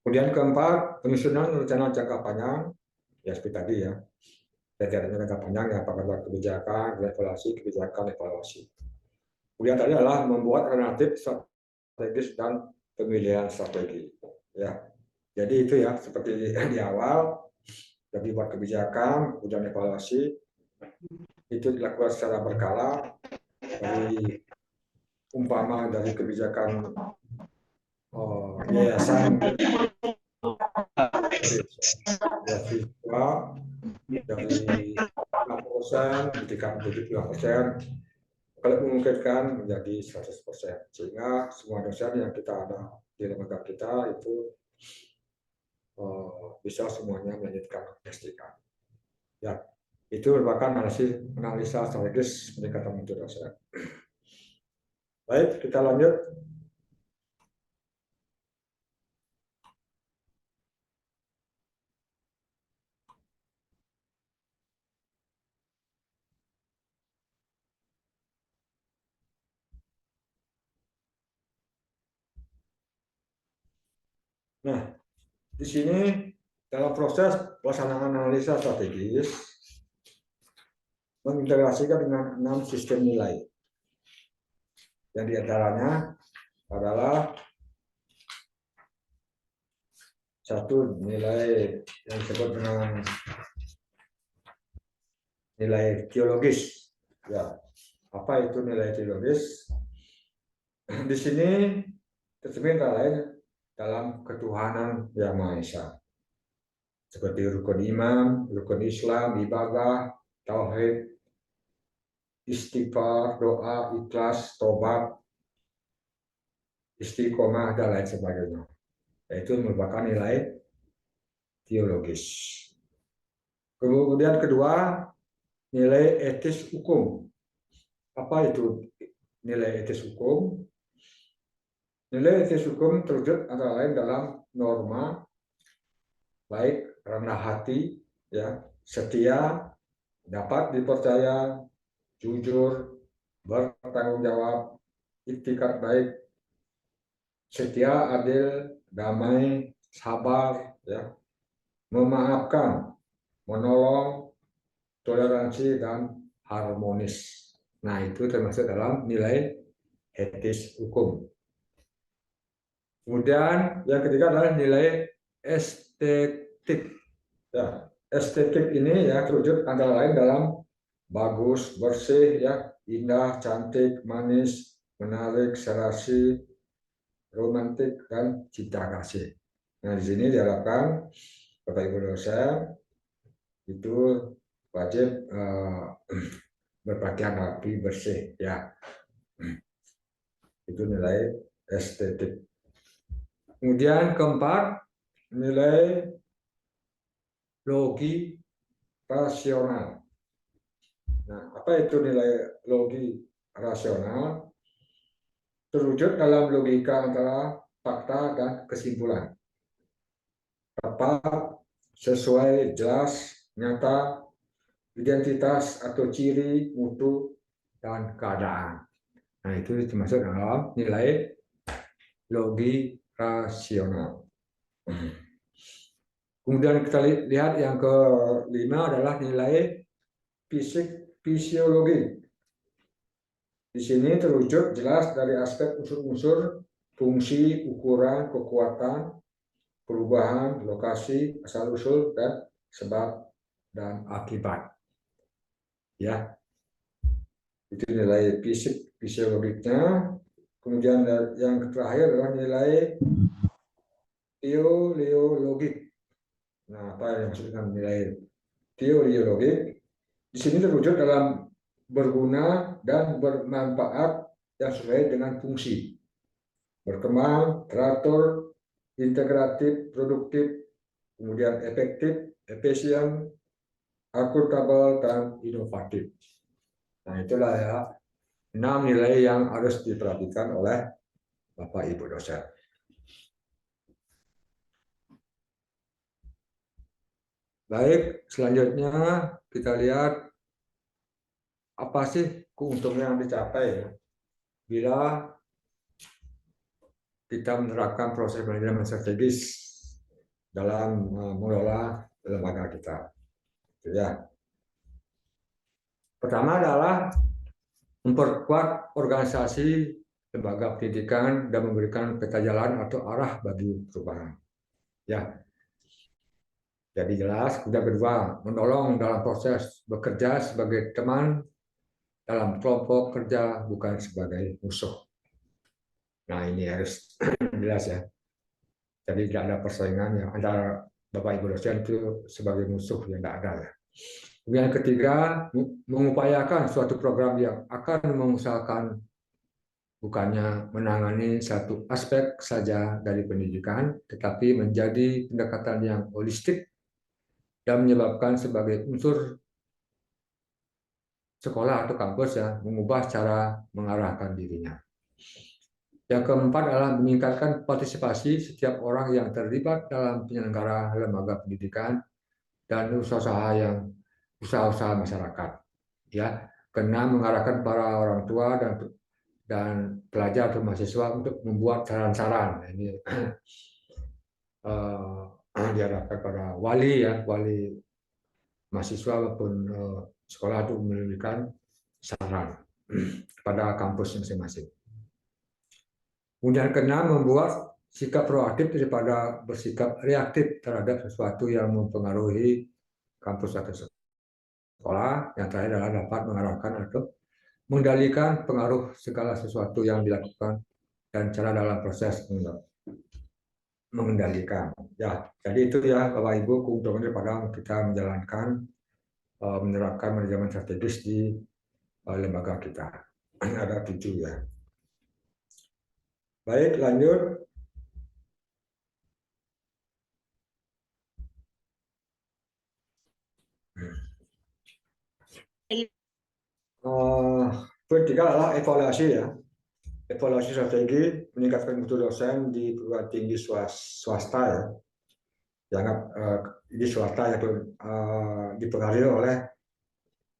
Kemudian keempat, penyusunan rencana jangka panjang, ya seperti tadi ya, rencana jangka panjang ya, apakah kebijakan, evaluasi. Kemudian tadi adalah membuat alternatif strategis dan pemilihan strategi. Ya, jadi itu ya seperti di awal, jadi buat kebijakan, kemudian evaluasi, itu dilakukan secara berkala. Dari umpama dari kebijakan yayasan siswa dari 6% ketika 72%, kalau memungkinkan menjadi 100%, sehingga semua dosen yang kita ada di lembaga kita itu bisa semuanya melanjutkan S3. Ya, itu merupakan analisa strategis peningkatan mutu dosen. Baik, kita lanjut. Nah, di sini dalam proses pelaksanaan analisa strategis mengintegrasikan dengan 6 sistem nilai. Yang diantaranya adalah satu nilai yang disebut dengan nilai teologis. Ya, apa itu nilai teologis? Di sini tercermin antara lain dalam ketuhanan Yang Maha Esa, seperti rukun iman, rukun Islam, ibadah, tauhid, istighfar, doa, ikhlas, tobat, istiqomah, dan lain sebagainya. Yaitu merupakan nilai teologis. Kemudian kedua, nilai etis hukum. Apa itu nilai etis hukum? Nilai etis hukum terwujud antara lain dalam norma baik rendah hati, ya, setia, dapat dipercaya, jujur, bertanggung jawab, iktikat baik, setia, adil, damai, sabar, ya, memaafkan, menolong, toleransi, dan harmonis. Nah, itu termasuk dalam nilai etis hukum. Kemudian yang ketiga adalah nilai estetik. Ya, estetik ini ya terwujud antara lain dalam bagus, bersih, ya, indah, cantik, manis, menarik, serasi, romantik, dan cinta kasih. Nah, di sini diharapkan Bapak Ibu dosen itu wajib berpakaian rapi, bersih, ya. Itu nilai estetik. Kemudian keempat, nilai logi rasional. Nah, apa itu nilai logi rasional? Terwujud dalam logika antara fakta dan kesimpulan. Tepat, sesuai, jelas, nyata, identitas atau ciri, mutu, dan keadaan. Nah, itu termasuk dalam nilai logi rasional. Kemudian kita lihat yang kelima adalah nilai fisiologi. Di sini terwujud jelas dari aspek unsur-unsur fungsi, ukuran, kekuatan, perubahan, lokasi, asal-usul, dan sebab dan akibat. Ya, itu nilai fisiologiknya. Kemudian yang terakhir adalah nilai teleologik. Nah, apa yang maksud dengan nilai teleologik? Di sini terwujud dalam berguna dan bermanfaat yang sesuai dengan fungsi, berkembang, teratur, integratif, produktif, kemudian efektif, efisien, akuntabel, dan inovatif. Nah, itulah ya 6 nilai yang harus diperhatikan oleh Bapak Ibu dosen. Baik, selanjutnya kita lihat apa sih keuntungan yang dicapai ya, bila kita menerapkan proses manajemen strategis dalam mengelola lembaga kita. Ya. Pertama adalah memperkuat organisasi lembaga pendidikan dan memberikan peta jalan atau arah bagi perubahan. Ya. Jadi jelas. Kemudian kedua, menolong dalam proses bekerja sebagai teman dalam kelompok kerja, bukan sebagai musuh. Nah, ini harus jelas ya. Jadi tidak ada persaingan yang antara Bapak Ibu dosen itu sebagai musuh, yang tidak ada ya. Kemudian ketiga, mengupayakan suatu program yang akan mengusahakan bukannya menangani satu aspek saja dari pendidikan, tetapi menjadi pendekatan yang holistik dan menyebabkan sebagai unsur sekolah atau kampus ya mengubah cara mengarahkan dirinya. Yang keempat adalah meningkatkan partisipasi setiap orang yang terlibat dalam penyelenggara lembaga pendidikan dan usaha-usaha masyarakat. Ya, karena mengarahkan para orang tua dan pelajar atau mahasiswa untuk membuat saran-saran. Ini diharapkan pada wali mahasiswa maupun sekolah untuk memberikan saran pada kampus masing-masing. Kemudian keenam, membuat sikap proaktif daripada bersikap reaktif terhadap sesuatu yang mempengaruhi kampus atau sekolah. Yang terakhir adalah dapat mengarahkan atau mengendalikan pengaruh segala sesuatu yang dilakukan dan cara dalam proses mengendalikan. Ya, jadi itu ya Bapak Ibu keuntungan daripada kita menjalankan menerapkan manajemen strategis di lembaga kita. Ada 7 ya. Baik, lanjut. Poin 3 adalah evaluasi ya. Evaluasi strategi meningkatkan mutu dosen di perguruan tinggi swasta ya. Dianggap di swasta yang dipengaruhi oleh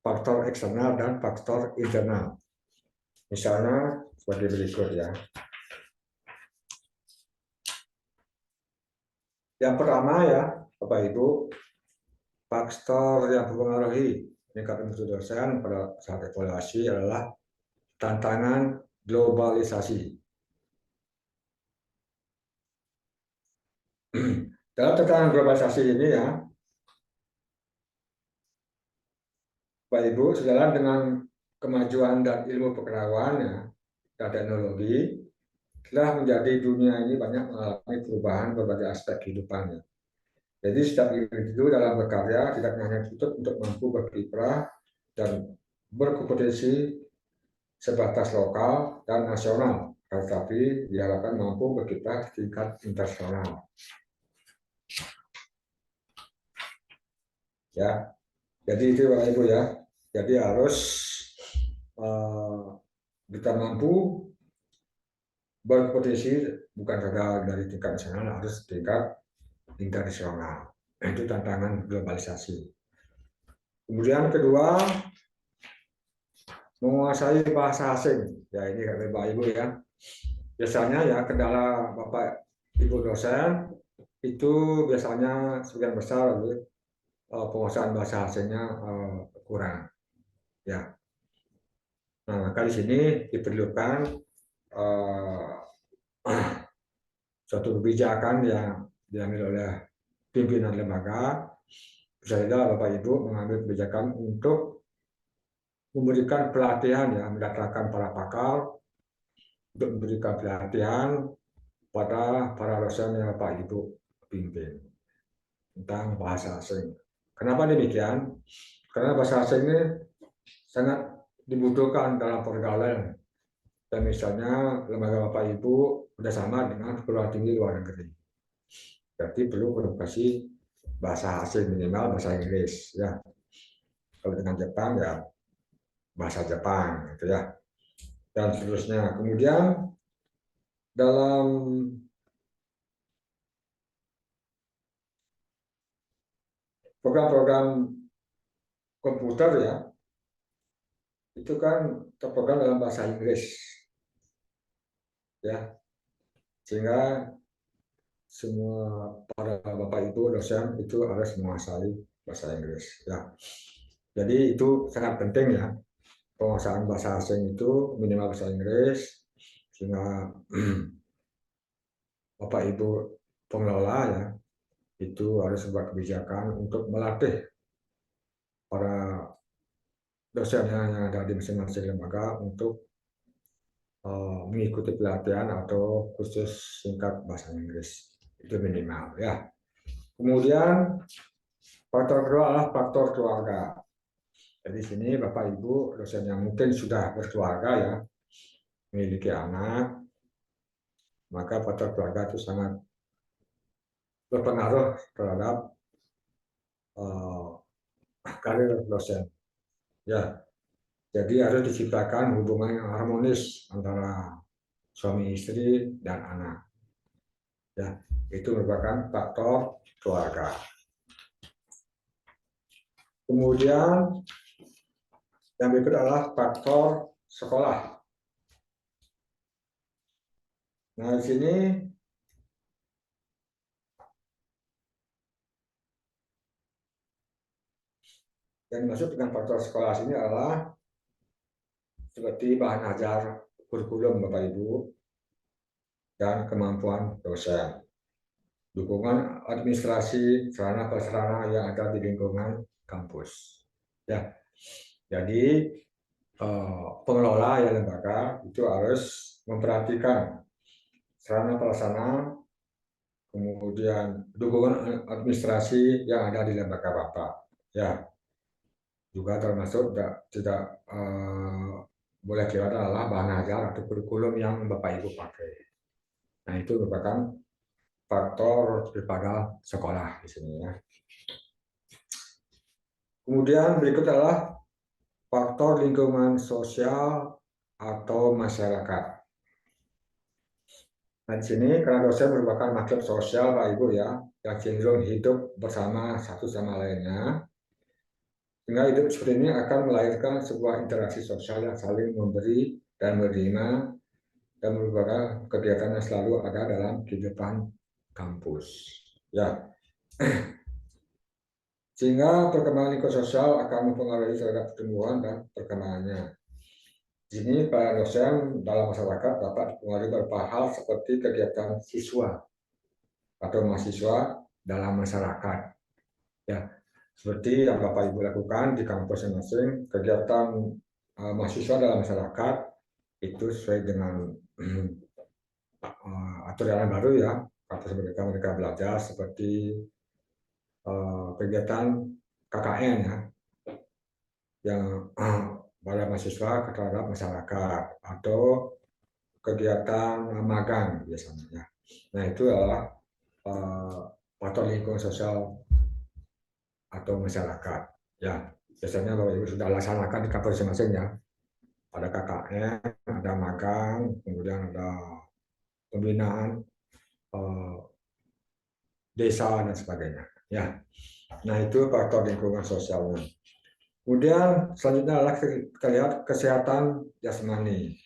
faktor eksternal dan faktor internal. Misalnya seperti berikut ya. Yang pertama ya, Bapak Ibu, faktor yang mempengaruhi peningkatan mutu dosen pada saat evaluasi adalah tantangan globalisasi. Dalam tantangan globalisasi ini ya, Bapak Ibu, sejalan dengan kemajuan dan ilmu pengetahuan ya, dan teknologi, telah menjadi dunia ini banyak mengalami perubahan berbagai aspek kehidupannya. Jadi setiap individu dalam berkarya tidak hanya tutup untuk mampu berkiprah dan berkompetisi sebatas lokal dan nasional, tetapi diharapkan mampu berkiprah di tingkat internasional. Ya, jadi itu Bapak Ibu ya. Jadi harus kita mampu berkompetisi bukan saja dari tingkat nasional, harus tingkat internasional. Itu tantangan globalisasi. Kemudian kedua, menguasai bahasa asing. Ya ini Bapak Ibu ya. Biasanya ya kendala Bapak Ibu dosen itu biasanya sebagian besar penguasaan bahasa asingnya kurang. Ya. Nah, maka di sini diperlukan suatu kebijakan yang diambil oleh pimpinan lembaga. Bisa saja Bapak Ibu mengambil kebijakan untuk memberikan pelatihan ya, mendatangkan para pakar untuk memberikan pelatihan pada para dosen yang Bapak Ibu pimpin tentang bahasa asing. Kenapa demikian? Karena bahasa asing ini sangat dibutuhkan dalam pergaulan. Dan misalnya lembaga Bapak Ibu bersama dengan perguruan tinggi luar negeri. Berarti perlu edukasi bahasa asing, minimal bahasa Inggris ya. Kalau dengan Jepang ya bahasa Jepang gitu ya. Dan seterusnya. Kemudian dalam program-program komputer ya, itu kan terprogram dalam bahasa Inggris ya, sehingga semua para Bapak Ibu dosen itu harus menguasai bahasa Inggris ya. Jadi itu sangat penting ya, penguasaan bahasa asing itu minimal bahasa Inggris, sehingga Bapak Ibu pengelola ya itu harus membuat kebijakan untuk melatih para dosen yang ada di masing-masing lembaga untuk mengikuti pelatihan atau kursus singkat bahasa Inggris, itu minimal ya. Kemudian faktor kedua adalah faktor keluarga. Jadi sini Bapak Ibu dosen yang mungkin sudah berkeluarga ya, memiliki anak, maka faktor keluarga itu sangat berpengaruh terhadap karir dosen. Ya, jadi harus diciptakan hubungan yang harmonis antara suami istri dan anak. Ya, itu merupakan faktor keluarga. Kemudian yang berikut adalah faktor sekolah. Nah, di sini yang dimaksud dengan faktor sekolah sini adalah seperti bahan ajar, kurikulum Bapak Ibu, dan kemampuan dosen. Dukungan administrasi, sarana prasarana yang ada di lingkungan kampus. Ya, jadi pengelola ya lembaga itu harus memperhatikan sarana prasarana, kemudian dukungan administrasi yang ada di lembaga Bapak. Ya, juga termasuk tidak boleh kelewat adalah bahan ajar atau kurikulum yang Bapak Ibu pakai. Nah, itu merupakan faktor daripada sekolah di sini ya. Kemudian berikut adalah faktor lingkungan sosial atau masyarakat. Nah, di sini karena dosen merupakan makhluk sosial Pak Ibu ya, yang cenderung hidup bersama satu sama lainnya. Sehingga hidup seperti ini akan melahirkan sebuah interaksi sosial yang saling memberi dan menerima, dan merupakan kegiatan yang selalu ada dalam kehidupan kampus. Ya, sehingga perkembangan lingkungan sosial akan mempengaruhi terhadap pertumbuhan dan perkembangannya. Di sini para dosen dalam masyarakat dapat dipengaruhi beberapa hal seperti kegiatan siswa atau mahasiswa dalam masyarakat. Ya, seperti yang Bapak Ibu lakukan di kampus masing-masing, kegiatan mahasiswa dalam masyarakat itu sesuai dengan aturan baru ya. Kampus mereka belajar seperti kegiatan KKN ya, yang pada mahasiswa terhadap masyarakat, atau kegiatan magang biasanya. Nah, itu adalah faktor lingkungan sosial atau masyarakat. Ya, biasanya Bapak Ibu sudah laksanakan di kampus masing-masing ya. Ada KKN, ada magang, kemudian ada pembinaan desa dan sebagainya. Ya, nah itu faktor lingkungan sosialnya. Kemudian selanjutnya adalah kita lihat kesehatan jasmani.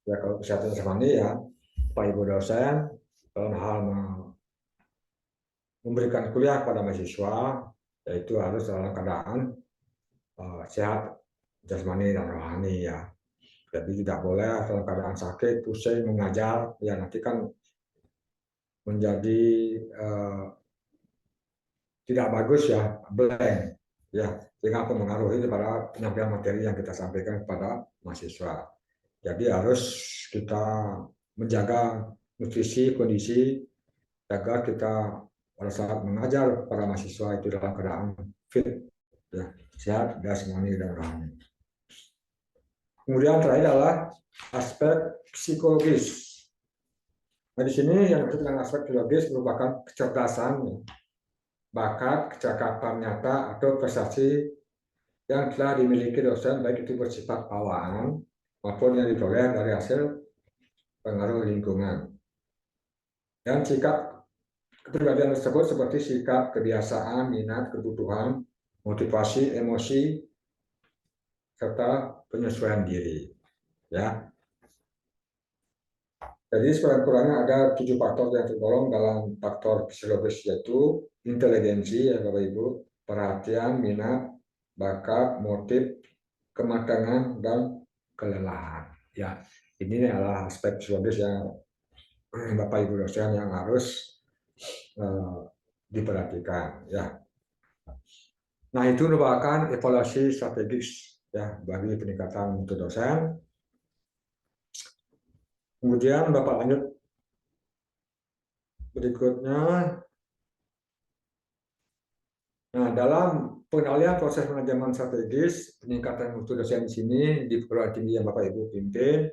Ya, kalau kesehatan jasmani ya, Pak Ibu dosen dalam hal memberikan kuliah pada mahasiswa, yaitu harus dalam keadaan sehat jasmani dan rohani ya. Jadi tidak boleh dalam keadaan sakit, pusing, mengajar, ya nanti kan menjadi tidak bagus ya, blank ya, sehingga mempengaruhi kepada penyampaian materi yang kita sampaikan kepada mahasiswa. Jadi harus kita menjaga nutrisi, kondisi, agar kita pada saat mengajar para mahasiswa itu dalam keadaan fit, ya, sehat, jasmani dan rohani. Kemudian terakhir adalah aspek psikologis. Nah, di sini yang disebut dengan aspek psikologis merupakan kecerdasan, bakat, kecakapan nyata atau prestasi yang telah dimiliki dosen, baik itu bersifat bawaan maupun yang diperoleh dari hasil pengaruh lingkungan. Dan sikap kepribadian tersebut seperti sikap, kebiasaan, minat, kebutuhan, motivasi, emosi, serta penyesuaian diri. Ya. Jadi sekurang-kurangnya ada 7 faktor yang tergolong dalam faktor psikologis, yaitu inteligensi ya Bapak Ibu, perhatian, minat, bakat, motif, kematangan, dan kelelahan. Ya, ini adalah aspek psikologis yang Bapak Ibu dosen yang harus diperhatikan. Ya. Nah, itu merupakan evaluasi strategis ya bagi peningkatan mutu dosen. Kemudian Bapak lanjut berikutnya. Nah, dalam pengendalian proses manajemen strategis peningkatan mutu dosen di sini di perguruan tinggi yang Bapak Ibu pimpin,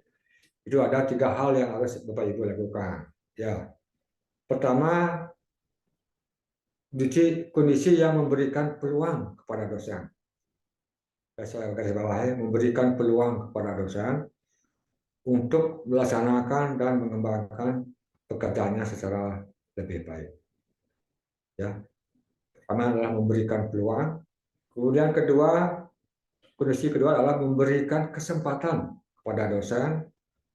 Itu ada 3 hal yang harus Bapak Ibu lakukan. Ya, pertama, kondisi yang memberikan peluang kepada dosen. Saya garis bawahi, memberikan peluang kepada dosen untuk melaksanakan dan mengembangkan pekerjaannya secara lebih baik. Ya, pertama adalah memberikan peluang. Kemudian kondisi kedua adalah memberikan kesempatan kepada dosen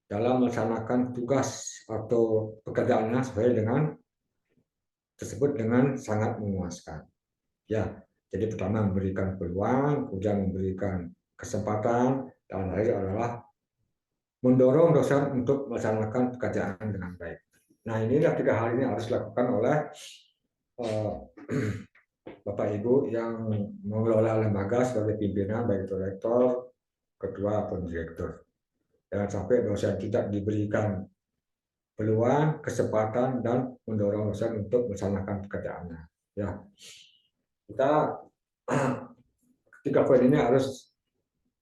dalam melaksanakan tugas atau pekerjaannya sesuai dengan tersebut dengan sangat memuaskan. Ya, jadi pertama memberikan peluang, kemudian memberikan kesempatan, dan terakhir adalah mendorong dosen untuk melaksanakan pekerjaan dengan baik. Nah, inilah 3 hal ini harus dilakukan oleh Bapak Ibu yang mengelola lembaga sebagai pimpinan, baik itu rektor, ketua, ataupun direktur. Jangan sampai dosen tidak diberikan peluang, kesempatan, dan mendorong dosen untuk melaksanakan pekerjaannya. Ya, kita 3 poin ini harus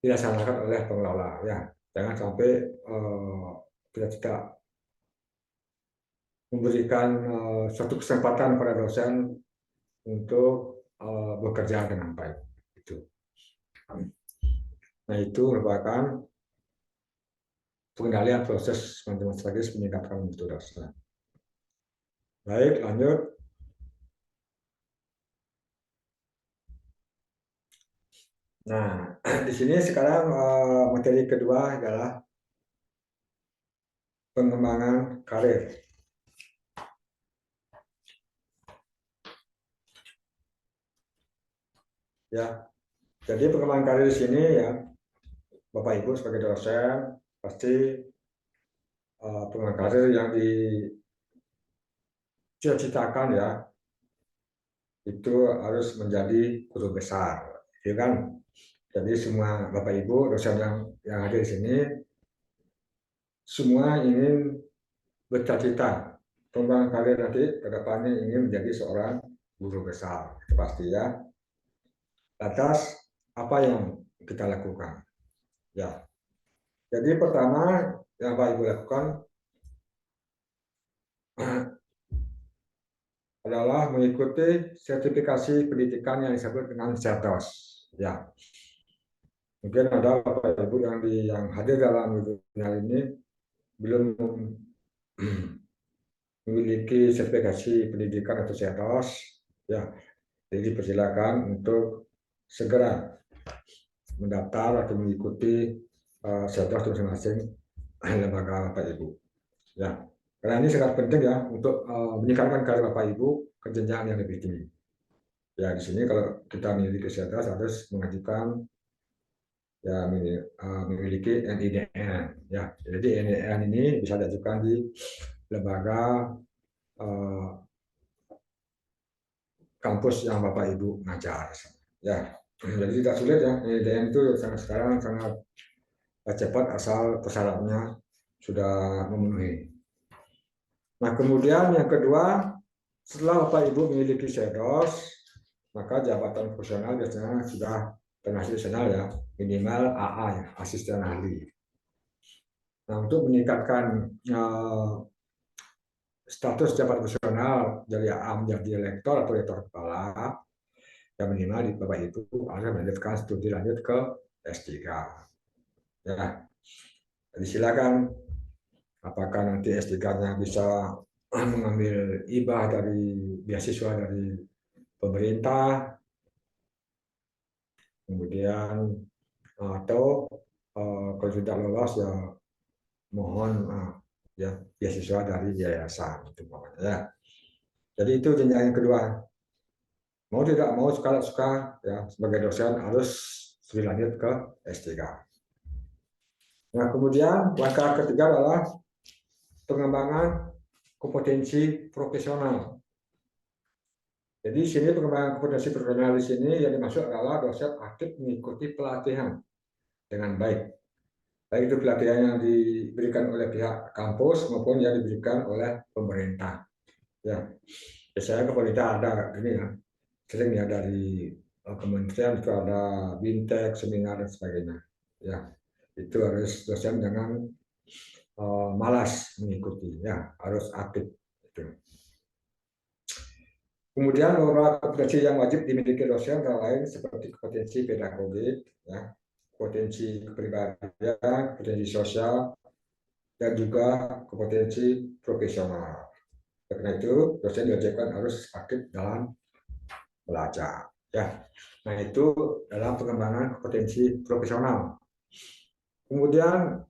dilaksanakan oleh pengelola. Ya, jangan sampai kita tidak memberikan suatu kesempatan pada dosen untuk bekerja dengan baik. Itu. Nah, itu merupakan pengendalian proses manajemen strategis meningkatkan mutu dosen. Baik, lanjut. Nah, di sini sekarang materi kedua adalah pengembangan karir. Ya, jadi pengembangan karir di sini ya, Bapak Ibu sebagai dosen pasti pengembangan karir yang dicita-citakan ya, itu harus menjadi guru besar, ya kan? Jadi semua Bapak Ibu dosen yang hadir di sini semua ingin bercita-cita pengembangan karir nanti ke depannya ingin menjadi seorang guru besar, itu pasti ya. Atas apa yang kita lakukan. Ya. Jadi pertama yang Bapak Ibu lakukan adalah mengikuti sertifikasi pendidikan yang disebut dengan CERDOS. Ya. Mungkin ada Bapak Ibu yang hadir dalam webinar ini belum memiliki sertifikasi pendidikan atau CERDOS. Ya. Jadi dipersilakan untuk segera mendaftar atau mengikuti CERDOS masing-masing lembaga Bapak Ibu. Ya, karena ini sangat penting ya untuk meningkatkan karir Bapak Ibu ke jenjang yang lebih tinggi. Ya, di sini kalau kita memiliki CERDOS harus mengajukan ya memiliki NIDN. Ya, jadi NIDN ini bisa diajukan di lembaga kampus yang Bapak Ibu ngajar. Ya, jadi tidak sulit ya. NIDN itu sekarang sangat cepat asal persyaratannya sudah memenuhi. Nah, kemudian yang kedua, setelah Bapak Ibu memiliki CERDOS, maka jabatan profesional biasanya sudah internasional ya, minimal AA ya, asisten ahli. Nah, untuk meningkatkan status jabatan profesional dari AA menjadi lektor atau lektor kepala, yang minimal di Bapak Ibu harus melanjutkan studi lanjut ke S3. Ya, jadi silakan apakah nanti S3-nya bisa mengambil hibah dari beasiswa dari pemerintah, kemudian atau kalau tidak lolos ya mohon ya beasiswa dari yayasan itu pokoknya ya. Jadi itu jenjang yang kedua. Mau tidak mau kalau suka ya sebagai dosen harus studi lanjut ke S3. Nah, kemudian langkah ketiga adalah pengembangan kompetensi profesional. Jadi di sini pengembangan kompetensi profesional di sini yang dimaksud adalah dosen aktif mengikuti pelatihan dengan baik. Baik itu pelatihan yang diberikan oleh pihak kampus maupun yang diberikan oleh pemerintah. Ya, biasanya pemerintah ada ini ya, sering ya dari kementerian itu ada BIMTEK, seminar dan sebagainya. Ya, itu harus dosen jangan malas mengikuti, ya harus aktif. Gitu. Kemudian beberapa kompetensi yang wajib dimiliki dosen antara lain seperti kompetensi pedagogik, ya, kompetensi kepribadian, kompetensi sosial, dan juga kompetensi profesional. Karena itu dosen diwajibkan harus aktif dalam belajar. Ya, nah itu dalam pengembangan kompetensi profesional. Kemudian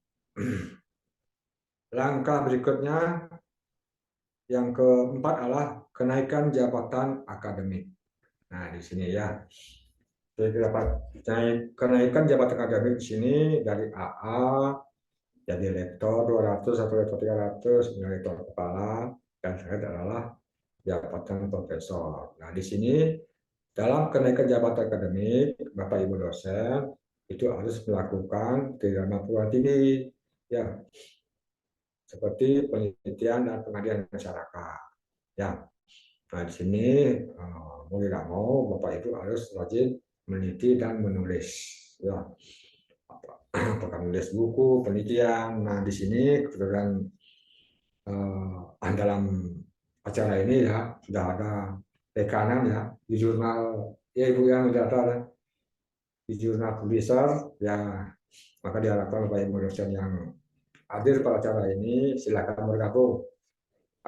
langkah berikutnya yang keempat adalah kenaikan jabatan akademik. Nah, di sini ya. Jadi dapat kenaikan jabatan akademik di sini dari AA jadi lektor 200 atau lektor 300, kemudian lektor kepala, dan terakhir adalah jabatan profesor. Nah, di sini dalam kenaikan jabatan akademik, Bapak Ibu dosen itu harus melakukan kegiatan perguruan tinggi, ya, seperti penelitian dan pengabdian masyarakat. Ya, nah di sini mau tidak mau Bapak Ibu harus rajin meneliti dan menulis. Ya, apakah menulis buku, penelitian. Nah di sini kebetulan dalam acara ini ya sudah ada rekanan ya di jurnal, ya Ibu yang sudah ada di jurnal publisher, ya maka diharapkan Bapak Ibu dosen yang hadir pada acara ini silakan bergabung.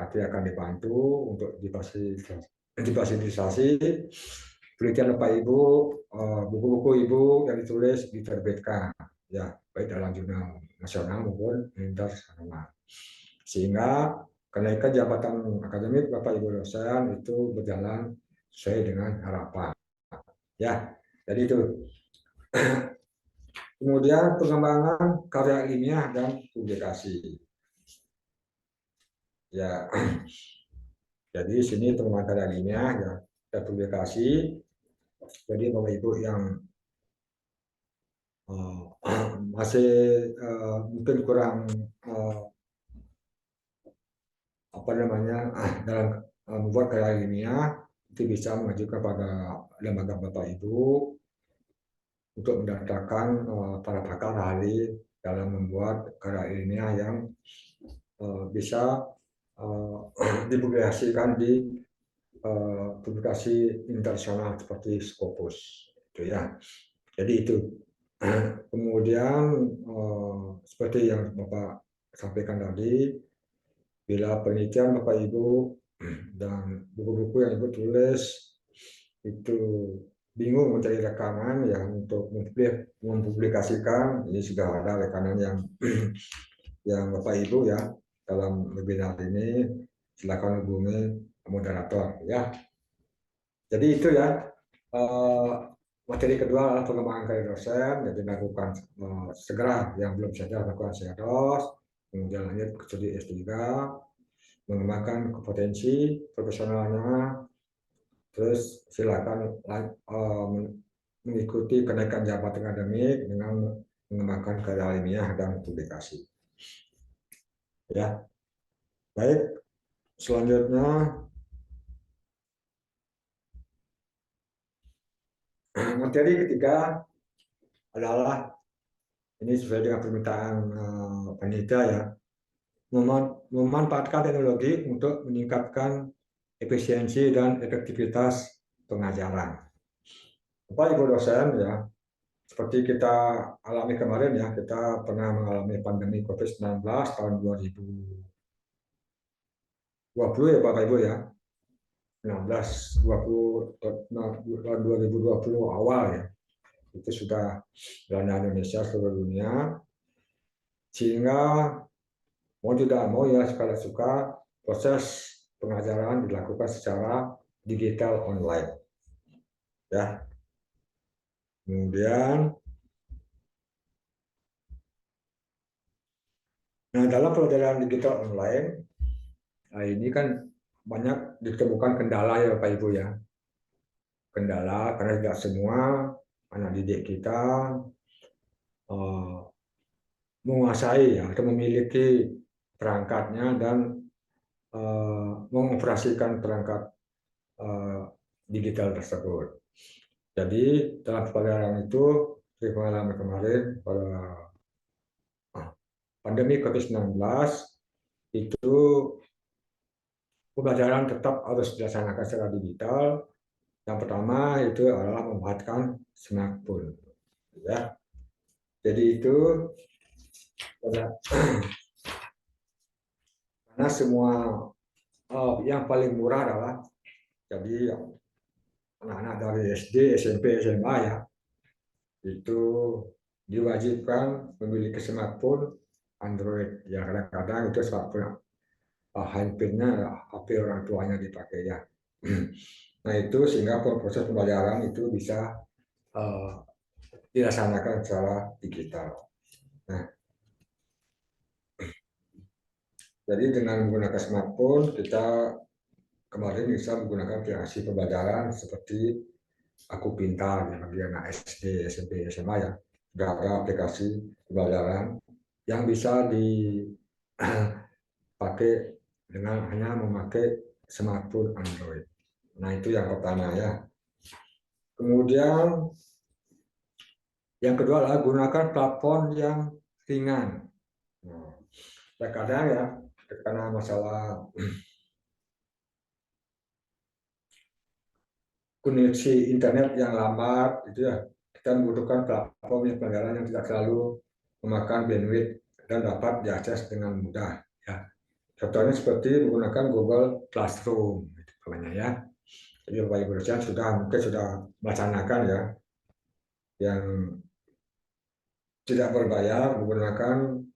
Nanti akan dibantu untuk difasilitasi penelitian Bapak Ibu, buku-buku Ibu yang ditulis diterbitkan, ya baik dalam jurnal nasional maupun internasional. Sehingga kenaikan jabatan akademik Bapak Ibu dosen itu berjalan sesuai dengan harapan. Ya, jadi itu. Kemudian pengembangan karya ilmiah dan publikasi. Ya, jadi sini pengembangan karya ilmiah ya, dan publikasi. Jadi Bapak Ibu yang masih mungkin kurang apa namanya dalam membuat karya ilmiah, itu bisa mengajukan pada lembaga Bapak Ibu untuk mendaftarkan para pakar ahli dalam membuat karya ilmiah yang bisa dipublikasikan di publikasi internasional seperti Scopus, itu ya. Jadi itu. Kemudian seperti yang Bapak sampaikan tadi, bila penelitian Bapak Ibu dan buku-buku yang Ibu tulis itu bingung mencari rekanan ya untuk mempublikasikan, ini sudah ada rekanan yang Bapak Ibu ya dalam webinar ini, silakan hubungi moderator ya. Jadi itu ya materi kedua adalah pengembangan karir dosen, jadi dilakukan segera yang belum saja lakukan sedos, kemudian lanjut ke studi S3, mengembangkan kompetensi profesionalnya, terus silakan mengikuti kenaikan jabatan akademik dengan mengembangkan karya ilmiah dan publikasi. Ya, baik. Selanjutnya materi ketiga adalah ini sesuai dengan permintaan panitia ya, memanfaatkan teknologi untuk meningkatkan efisiensi dan efektivitas pengajaran. Bapak Ibu dosen ya, seperti kita alami kemarin ya, kita pernah mengalami pandemi COVID-19 tahun 2020 ya Bapak Ibu ya, 19, 20, tahun 2020 awal ya, itu sudah melanda Indonesia seluruh dunia, sehingga mau tidak mau ya suka proses pengajaran dilakukan secara digital online ya. Kemudian dalam pelajaran digital online ini kan banyak ditemukan kendala ya Bapak Ibu ya, kendala karena tidak semua anak didik kita menguasai atau memiliki perangkatnya dan mengoperasikan perangkat digital tersebut. Jadi dalam pelajaran itu di pengalaman kemarin pada pandemi COVID-19 itu pembelajaran tetap harus dilaksanakan secara digital. Yang pertama itu adalah memanfaatkan smartphone, ya. Jadi itu karena semua yang paling murah adalah jadi anak-anak dari SD, SMP, SMA ya itu diwajibkan memiliki smartphone Android. Ya kadang-kadang itu smartphone handphonenya HP orang tuanya dipakai ya. Nah itu sehingga proses pembelajaran itu bisa dilaksanakan secara digital. Nah, jadi dengan menggunakan smartphone kita kemarin bisa menggunakan aplikasi pembelajaran seperti Aku Pintar yang bagi anak SD, SMP, SMA ya. Sudah ada aplikasi pembelajaran yang bisa dipakai dengan hanya memakai smartphone Android. Nah itu yang pertama ya. Kemudian yang kedua adalah gunakan platform yang ringan. Nah, terkadang ya karena masalah koneksi internet yang lambat itu ya kita membutuhkan platform yang pembelajaran yang tidak selalu memakan bandwidth dan dapat diakses dengan mudah ya. Contohnya seperti menggunakan Google Classroom gitu, ya. Jadi Bapak Ibu dosen mungkin sudah melaksanakan ya yang tidak berbayar menggunakan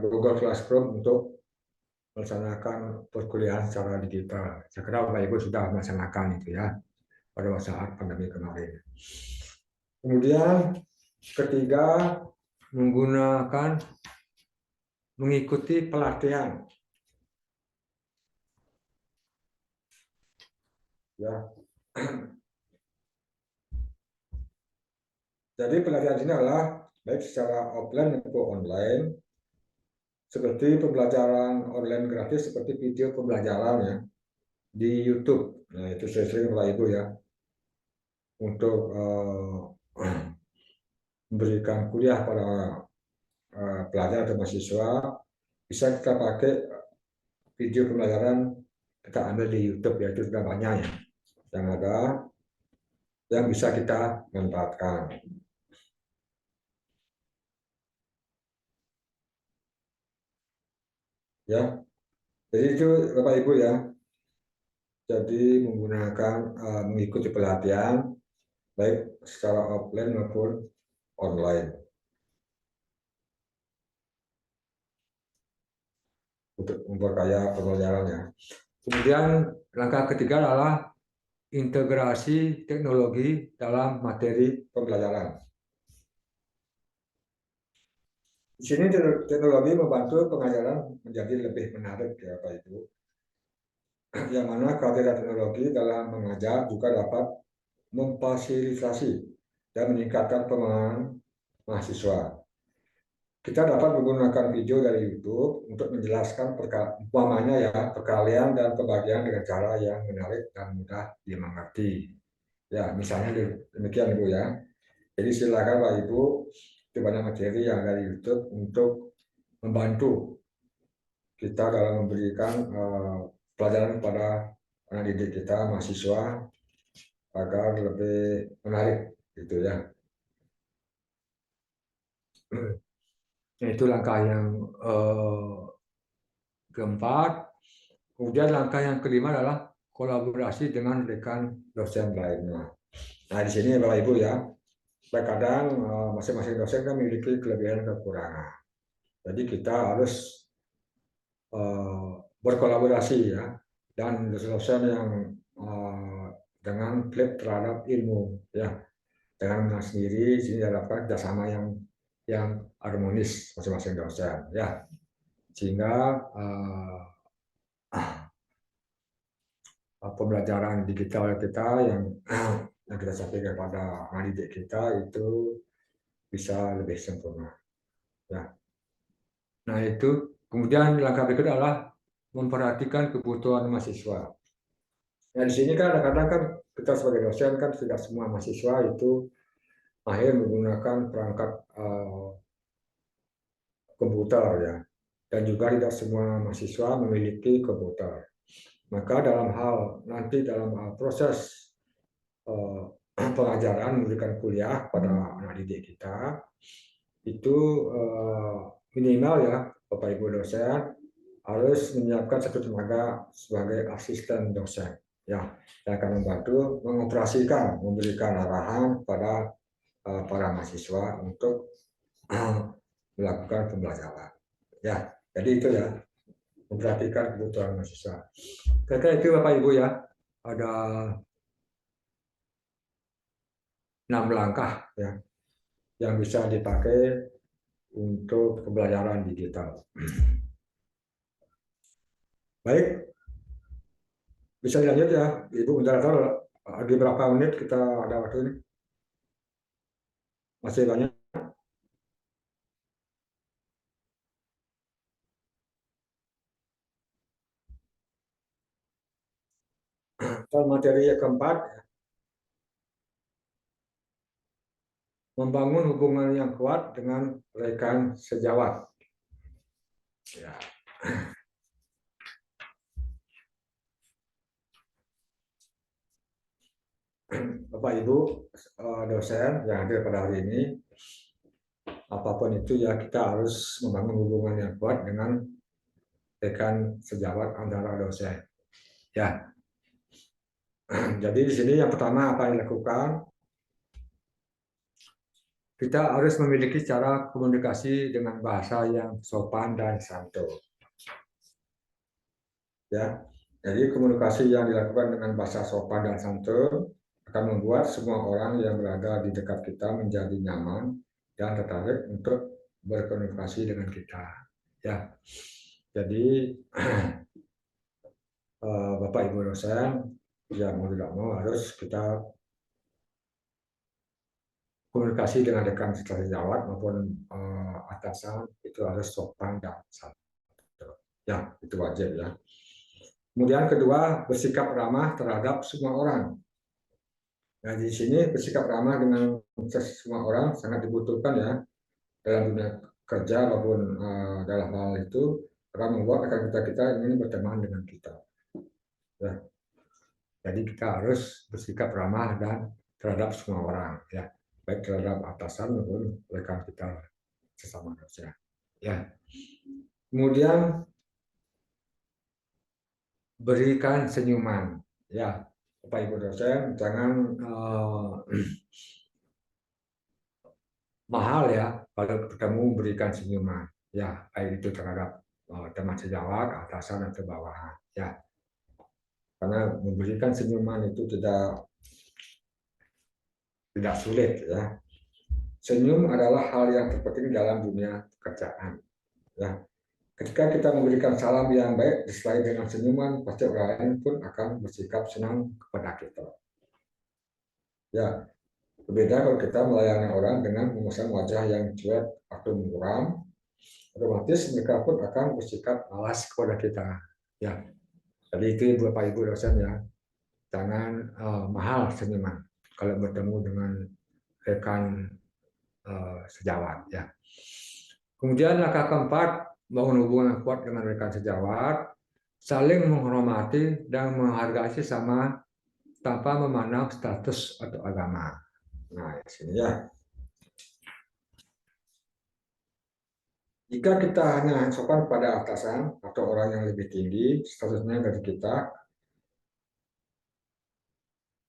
Google Classroom untuk melaksanakan perkuliahan secara digital. Saya kira Bapak Ibu sudah melaksanakan itu ya pada saat pandemi kemarin. Kemudian ketiga mengikuti pelatihan. Ya. Jadi pelatihan ini adalah baik secara offline maupun online. Seperti pembelajaran online gratis seperti video pembelajaran ya di YouTube. Nah, itu saya sering Bapak Ibu ya untuk memberikan kuliah pada pelajar atau mahasiswa bisa kita pakai video pembelajaran kita ambil di YouTube ya, itu sudah banyak ya yang ada yang bisa kita manfaatkan. Ya, jadi itu Bapak Ibu ya. Jadi mengikuti pelatihan baik secara offline maupun online untuk memperkaya pembelajarannya. Kemudian langkah ketiga adalah integrasi teknologi dalam materi pembelajaran. Di sini teknologi membantu pengajaran menjadi lebih menarik ya Bapak Ibu. Yang mana kehadiran teknologi dalam mengajar juga dapat memfasilitasi dan meningkatkan pemahaman mahasiswa. Kita dapat menggunakan video dari YouTube untuk menjelaskan umpamanya ya perkalian dan pembagian dengan cara yang menarik dan mudah dimengerti. Ya, misalnya demikian Ibu ya. Jadi silakan Pak Ibu, itu banyak materi yang dari YouTube untuk membantu kita dalam memberikan pelajaran kepada anak didik kita, mahasiswa agar lebih menarik gitu ya. Itu langkah yang keempat. Kemudian langkah yang kelima adalah kolaborasi dengan rekan dosen lainnya. Nah di sini Bapak Ibu ya, terkadang masing-masing dosen kan memiliki kelebihan dan kekurangan. Jadi kita harus berkolaborasi ya, dan dosen yang dengan flip terhadap ilmu ya, dengan menang sendiri sini diharapkan kerjasama yang harmonis masing-masing dosen ya, sehingga pembelajaran digital kita yang kita sampaikan kepada anak didik kita itu bisa lebih sempurna ya. Nah itu kemudian langkah berikutnya adalah memperhatikan kebutuhan mahasiswa. Nah di sini kan kadang-kadang kan kita sebagai dosen kan tidak semua mahasiswa itu mahir menggunakan perangkat komputer ya, dan juga tidak semua mahasiswa memiliki komputer. Maka dalam hal proses pengajaran memberikan kuliah pada anak didik kita itu minimal ya Bapak Ibu dosen harus menyiapkan satu tenaga sebagai asisten dosen ya, yang akan membantu mengoperasikan, memberikan arahan pada para mahasiswa untuk melakukan pembelajaran ya. Jadi itu ya, memperhatikan kebutuhan mahasiswa. Kira-kira itu Bapak Ibu ya, ada 6 langkah ya yang bisa dipakai untuk pembelajaran digital. Baik, bisa dilanjut ya, Ibu moderator. Lagi berapa menit kita ada waktu ini? Masih banyak. Materi yang keempat, membangun hubungan yang kuat dengan rekan sejawat. Ya. Bapak Ibu dosen yang hadir pada hari ini, apapun itu ya kita harus membangun hubungan yang kuat dengan rekan sejawat antara dosen. Ya. Jadi di sini yang pertama apa yang dilakukan? Kita harus memiliki cara komunikasi dengan bahasa yang sopan dan santun. Ya. Jadi komunikasi yang dilakukan dengan bahasa sopan dan santun akan membuat semua orang yang berada di dekat kita menjadi nyaman dan tertarik untuk berkomunikasi dengan kita. Ya, jadi Bapak Ibu dosen, ya mau tidak mau harus kita komunikasi dengan rekan sejawat maupun atasan itu harus sopan dan santun. Ya, itu wajib ya. Kemudian kedua, bersikap ramah terhadap semua orang. Nah, di sini bersikap ramah dengan semua orang sangat dibutuhkan ya dalam dunia kerja maupun dalam hal itu akan membuat rekan kita ingin berteman dengan kita. Ya. Jadi kita harus bersikap ramah dan terhadap semua orang ya, baik terhadap atasan maupun rekan kita sesama manusia. Ya. Kemudian berikan senyuman ya. Bapak Ibu dosen, jangan mahal ya kalau ketemu berikan senyuman ya, baik itu terhadap teman sejawat, atasan atau bawahan ya. Karena memberikan senyuman itu tidak sulit ya. Senyum adalah hal yang terpenting dalam dunia pekerjaan ya. Ketika kita memberikan salam yang baik disertai dengan senyuman, pasti orang lain pun akan bersikap senang kepada kita. Ya, berbeda kalau kita melayani orang dengan memasang wajah yang cuek atau muram, otomatis mereka pun akan bersikap malas kepada kita. Ya, jadi itu Bapak Ibu dosen ya, jangan mahal senyuman kalau bertemu dengan rekan sejawat. Ya. Kemudian langkah keempat, bangun hubungan kuat dengan rekan sejawat, saling menghormati dan menghargai sesama tanpa memandang status atau agama. Nah, di sini ya. Jika kita hanya sopan pada atasan atau orang yang lebih tinggi statusnya dari kita,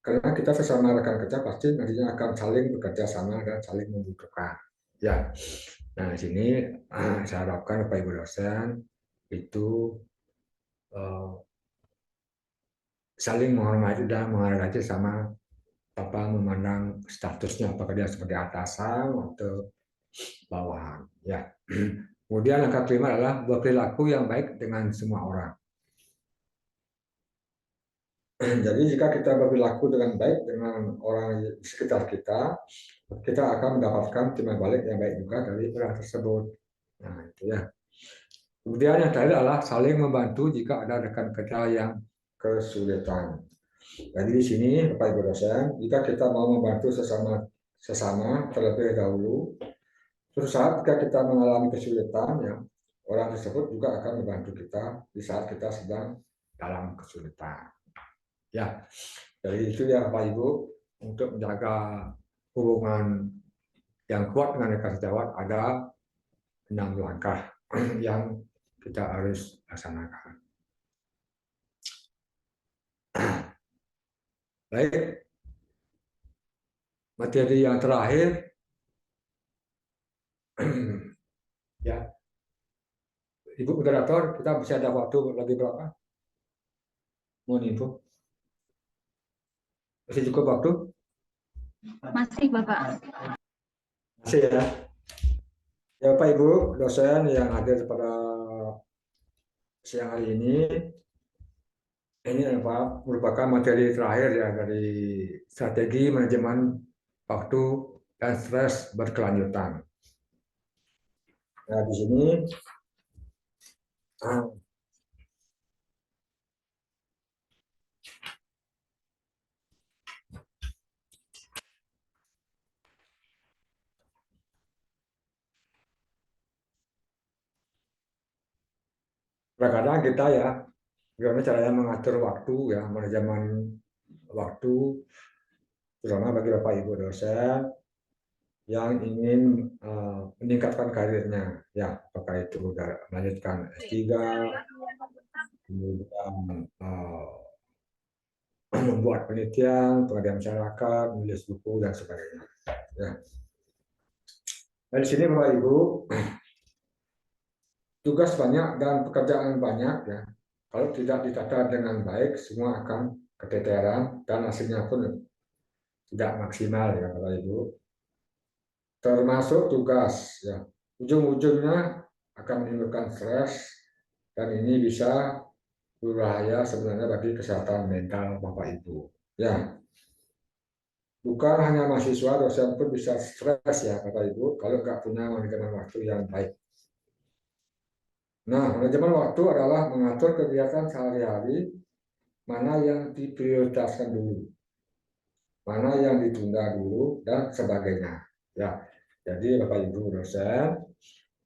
karena kita sesama rekan kerja pasti nantinya akan saling bekerja sama dan saling membutuhkan. Ya. Nah, di sini saya harapkan Bapak Ibu dosen itu saling menghormati dan menghargai sama tanpa memandang statusnya apakah dia sebagai atasan atau bawahan. Ya. Kemudian langkah kelima adalah berperilaku yang baik dengan semua orang. Jadi jika kita berperilaku dengan baik dengan orang di sekitar kita, kita akan mendapatkan timbal balik yang baik juga dari orang tersebut. Nah, itu ya. Kemudian yang terakhir adalah saling membantu jika ada rekan kerja yang kesulitan. Jadi di sini Bapak Ibu dosen, jika kita mau membantu sesama terlebih dahulu, Suatu saat jika kita mengalami kesulitan, ya, orang tersebut juga akan membantu kita di saat kita sedang dalam kesulitan. Ya, jadi itu ya Bapak Ibu, untuk menjaga hubungan yang kuat dengan rekan sejawat ada 6 langkah yang kita harus laksanakan. Baik, materi yang terakhir, ya, Ibu moderator, kita bisa ada waktu lagi berapa? Mohon info. Masih cukup waktu?
Masih Bapak.
Masih ya. Ya Bapak Ibu dosen yang hadir pada siang hari ini merupakan materi terakhir ya dari strategi manajemen waktu dan stres berkelanjutan. Nah di sini kadang-kadang kita ya bagaimana caranya mengatur waktu ya, manajemen waktu, terutama bagi Bapak Ibu dosen yang ingin meningkatkan karirnya, ya apakah itu melanjutkan S3, kemudian membuat penelitian, pengabdian masyarakat, menulis buku dan sebagainya. Ya. Dari sini Bapak Ibu, tugas banyak dan pekerjaan banyak ya. Kalau tidak ditata dengan baik, semua akan keteteran dan hasilnya pun tidak maksimal ya Bapak Ibu. Termasuk tugas ya. Ujung-ujungnya akan menimbulkan stres dan ini bisa berbahaya sebenarnya bagi kesehatan mental Bapak Ibu. Ya. Bukan hanya mahasiswa, dosen pun bisa stres ya Bapak Ibu kalau nggak punya manajemen waktu yang baik. Nah, manajemen waktu adalah mengatur kegiatan sehari-hari, mana yang diprioritaskan dulu, mana yang ditunda dulu, dan sebagainya. Ya, jadi Bapak Ibu dosen,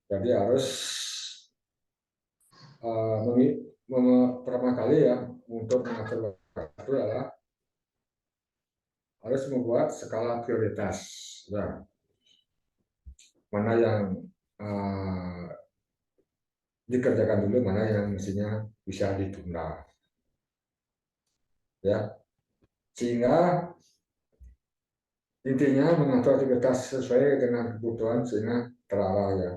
jadi harus pertama kali ya untuk mengatur waktu adalah harus membuat skala prioritas. Ya. Mana yang dikerjakan dulu, mana yang mestinya bisa ditunda. Ya, sehingga intinya mengatur aktivitas sesuai dengan kebutuhan sehingga terarah ya.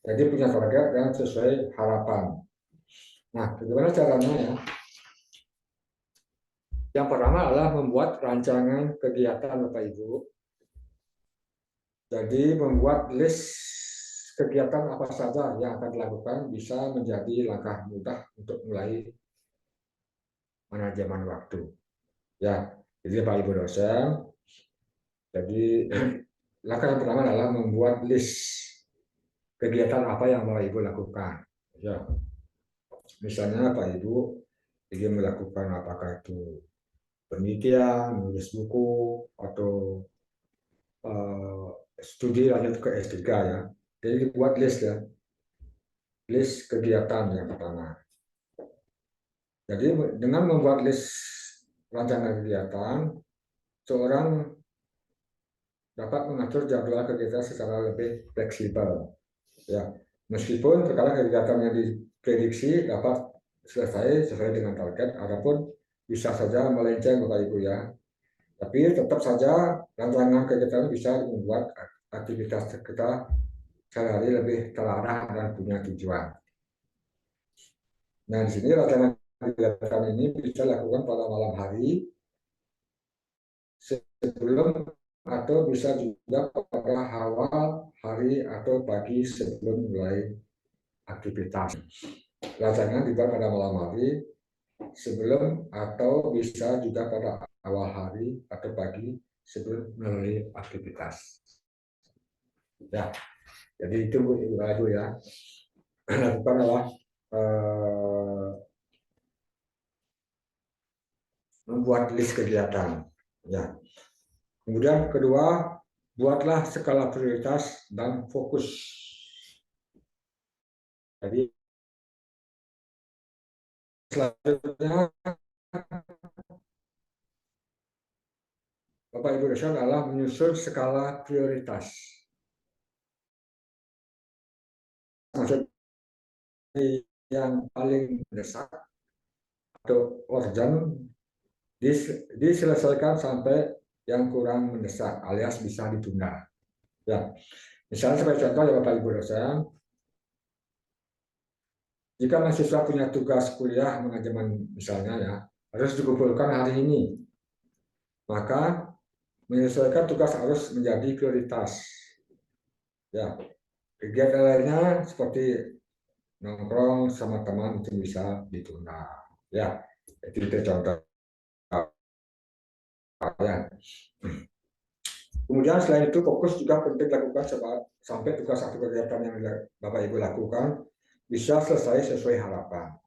Jadi punya target dan sesuai harapan. Nah, bagaimana caranya ya? Yang pertama adalah membuat rancangan kegiatan Bapak Ibu. Jadi membuat list kegiatan apa saja yang akan dilakukan bisa menjadi langkah mudah untuk mulai manajemen waktu. Ya, jadi Pak Ibu dosen. Jadi langkah yang pertama adalah membuat list kegiatan apa yang Bapak Ibu lakukan. Ya, misalnya Pak Ibu ingin melakukan apakah itu penelitian, menulis buku, atau studi lanjut ke S3 ya. Jadi dibuat list ya, list kegiatan yang pertama. Jadi dengan membuat list rancangan kegiatan, seorang dapat mengatur jadwal kegiatan secara lebih fleksibel. Ya, meskipun terkadang kegiatan yang diprediksi dapat selesai sesuai dengan target, adapun bisa saja melenceng Bapak Ibu ya. Tapi tetap saja rancangan kegiatan bisa membuat aktivitas kita sehari-hari lebih terarah dan punya tujuan. Nah, di sini rancangan kegiatan ini bisa dilakukan pada malam hari sebelum atau bisa juga pada awal hari atau pagi sebelum mulai aktivitas. Rancangan dibuat pada malam hari sebelum atau bisa juga pada awal hari atau pagi sebelum mulai aktivitas. Ya, jadi itu Ibu ya. Lakukan adalah membuat list kegiatan. Ya. Kemudian kedua, buatlah skala prioritas dan fokus. Jadi selanjutnya Bapak Ibu dosen adalah menyusun skala prioritas. Maksud yang paling mendesak atau urgent diselesaikan sampai yang kurang mendesak alias bisa ditunda. Ya, misalnya sebagai contoh ya Bapak Ibu dosen, jika mahasiswa punya tugas kuliah manajemen misalnya ya, harus dikumpulkan hari ini, maka menyelesaikan tugas harus menjadi prioritas. Ya, kegiatan lainnya seperti nongkrong sama teman itu bisa ditunda. Ya, itu contoh. Ya. Kemudian selain itu fokus juga penting dilakukan sampai tugas atau kegiatan yang Bapak Ibu lakukan bisa selesai sesuai harapan.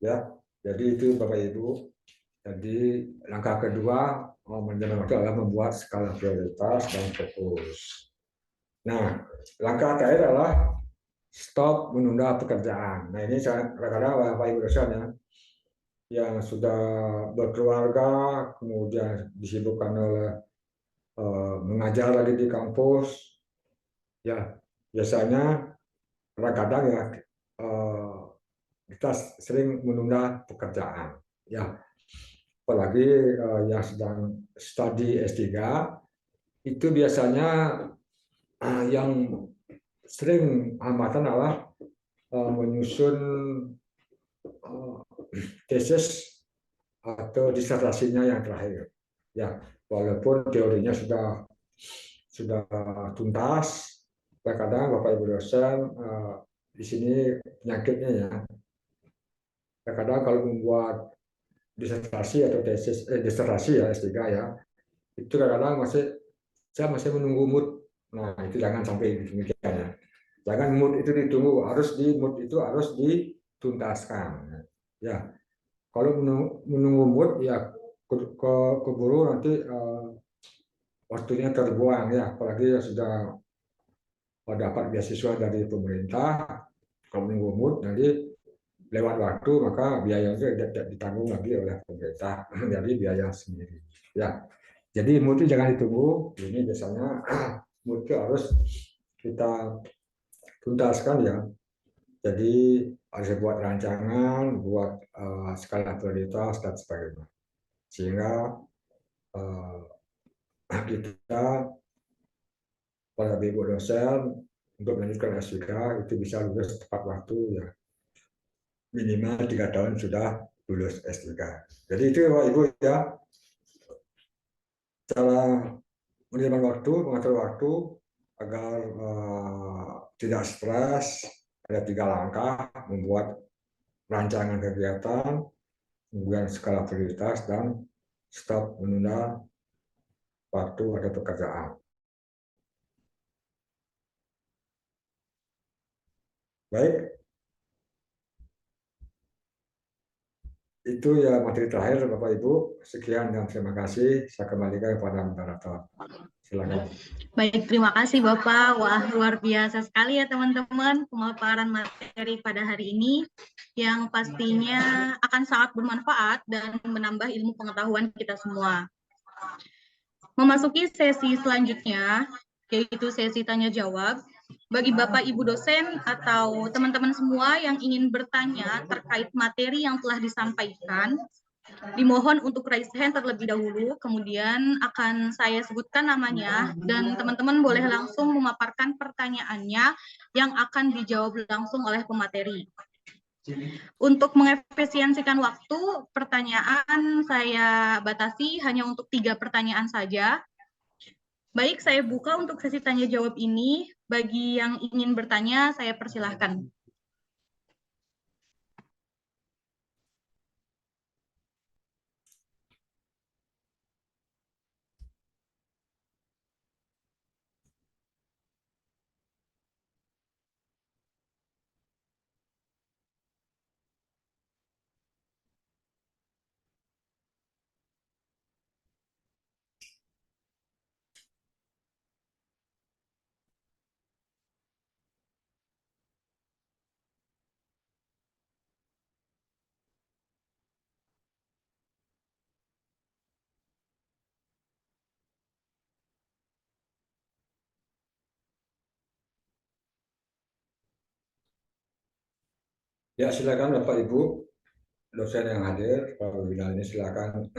Ya, jadi itu Bapak Ibu. Jadi langkah kedua manajemen waktu adalah membuat skala prioritas dan fokus. Nah, langkah terakhir adalah stop menunda pekerjaan. Nah, ini kadang-kadang Bapak Ibu dosen ya, yang sudah berkeluarga, kemudian disibukkan oleh mengajar lagi di kampus, ya biasanya kadang-kadang ya kita sering menunda pekerjaan. Ya, apalagi yang sedang studi S3, itu biasanya yang sering hambatan adalah menyusun tesis atau disertasinya yang terakhir. Ya, walaupun teorinya sudah tuntas, terkadang Bapak Ibu dosen di sini penyakitnya ya. Terkadang kalau membuat disertasi atau tesis disertasi ya S3 ya, itu kadang-kadang saya masih menunggu mood. Nah, itu jangan sampai demikian ya. Jangan mood itu ditunggu, mood itu harus dituntaskan. Ya, kalau menunggu mood ya keburu nanti waktunya terbuang ya, apalagi sudah dapat beasiswa dari pemerintah. Kalau menunggu mood nanti lewat waktu maka biayanya tidak ditanggung lagi oleh pemerintah, jadi biaya sendiri. Ya, jadi mood itu jangan ditunggu. Ini biasanya mood itu harus kita tuntaskan ya. Jadi harus buat rancangan, buat skala prioritas dan sebagainya. Sehingga kita para ibu dosen untuk melanjutkan S3 itu bisa lulus tepat waktu ya. Minimal 3 tahun sudah lulus S3. Jadi itu Bapak Ibu ya, cara manajemen waktu, mengatur waktu agar tidak stres. Ada 3 langkah: membuat rancangan kegiatan, kemudian skala prioritas, dan stop menunda waktu atau pekerjaan. Baik, itu ya materi terakhir Bapak Ibu. Sekian dan terima kasih. Saya kembalikan kepada moderator. Silakan.
Baik, terima kasih Bapak. Wah, luar biasa sekali ya teman-teman pemaparan materi pada hari ini yang pastinya akan sangat bermanfaat dan menambah ilmu pengetahuan kita semua. Memasuki sesi selanjutnya, yaitu sesi tanya jawab. Bagi Bapak Ibu dosen atau teman-teman semua yang ingin bertanya terkait materi yang telah disampaikan, dimohon untuk raise hand terlebih dahulu, kemudian akan saya sebutkan namanya, dan teman-teman boleh langsung memaparkan pertanyaannya yang akan dijawab langsung oleh pemateri. Untuk mengefisiensikan waktu, pertanyaan saya batasi hanya untuk 3 pertanyaan saja. Baik, saya buka untuk sesi tanya jawab ini. Bagi yang ingin bertanya, saya persilahkan.
Ya, silakan Bapak Ibu dosen yang hadir. Kalau ini silakan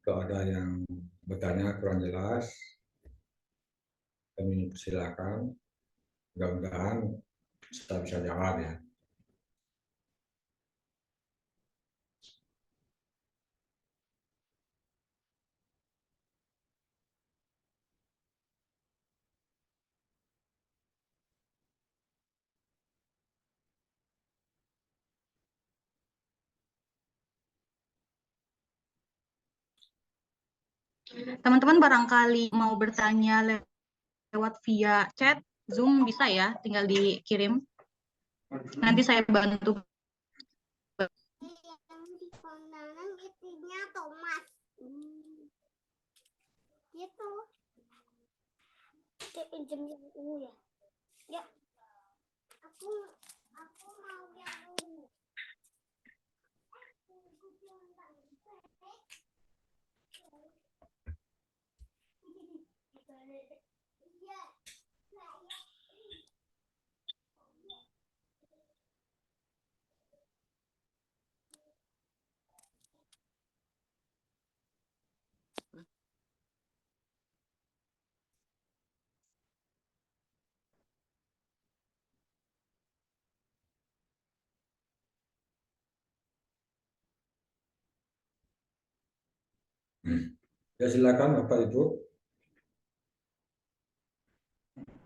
kalau ada yang bertanya kurang jelas, kami silakan. Mudah-mudahan kita bisa jawab ya.
Teman-teman barangkali mau bertanya lewat via chat, Zoom bisa ya, tinggal dikirim. Nanti saya bantu.
Yang di kondangan itunya Thomas. Gitu. Pinjam yang ungu ya. Ya. Aku mau yang ungu.
Ya, silakan Bapak Ibu.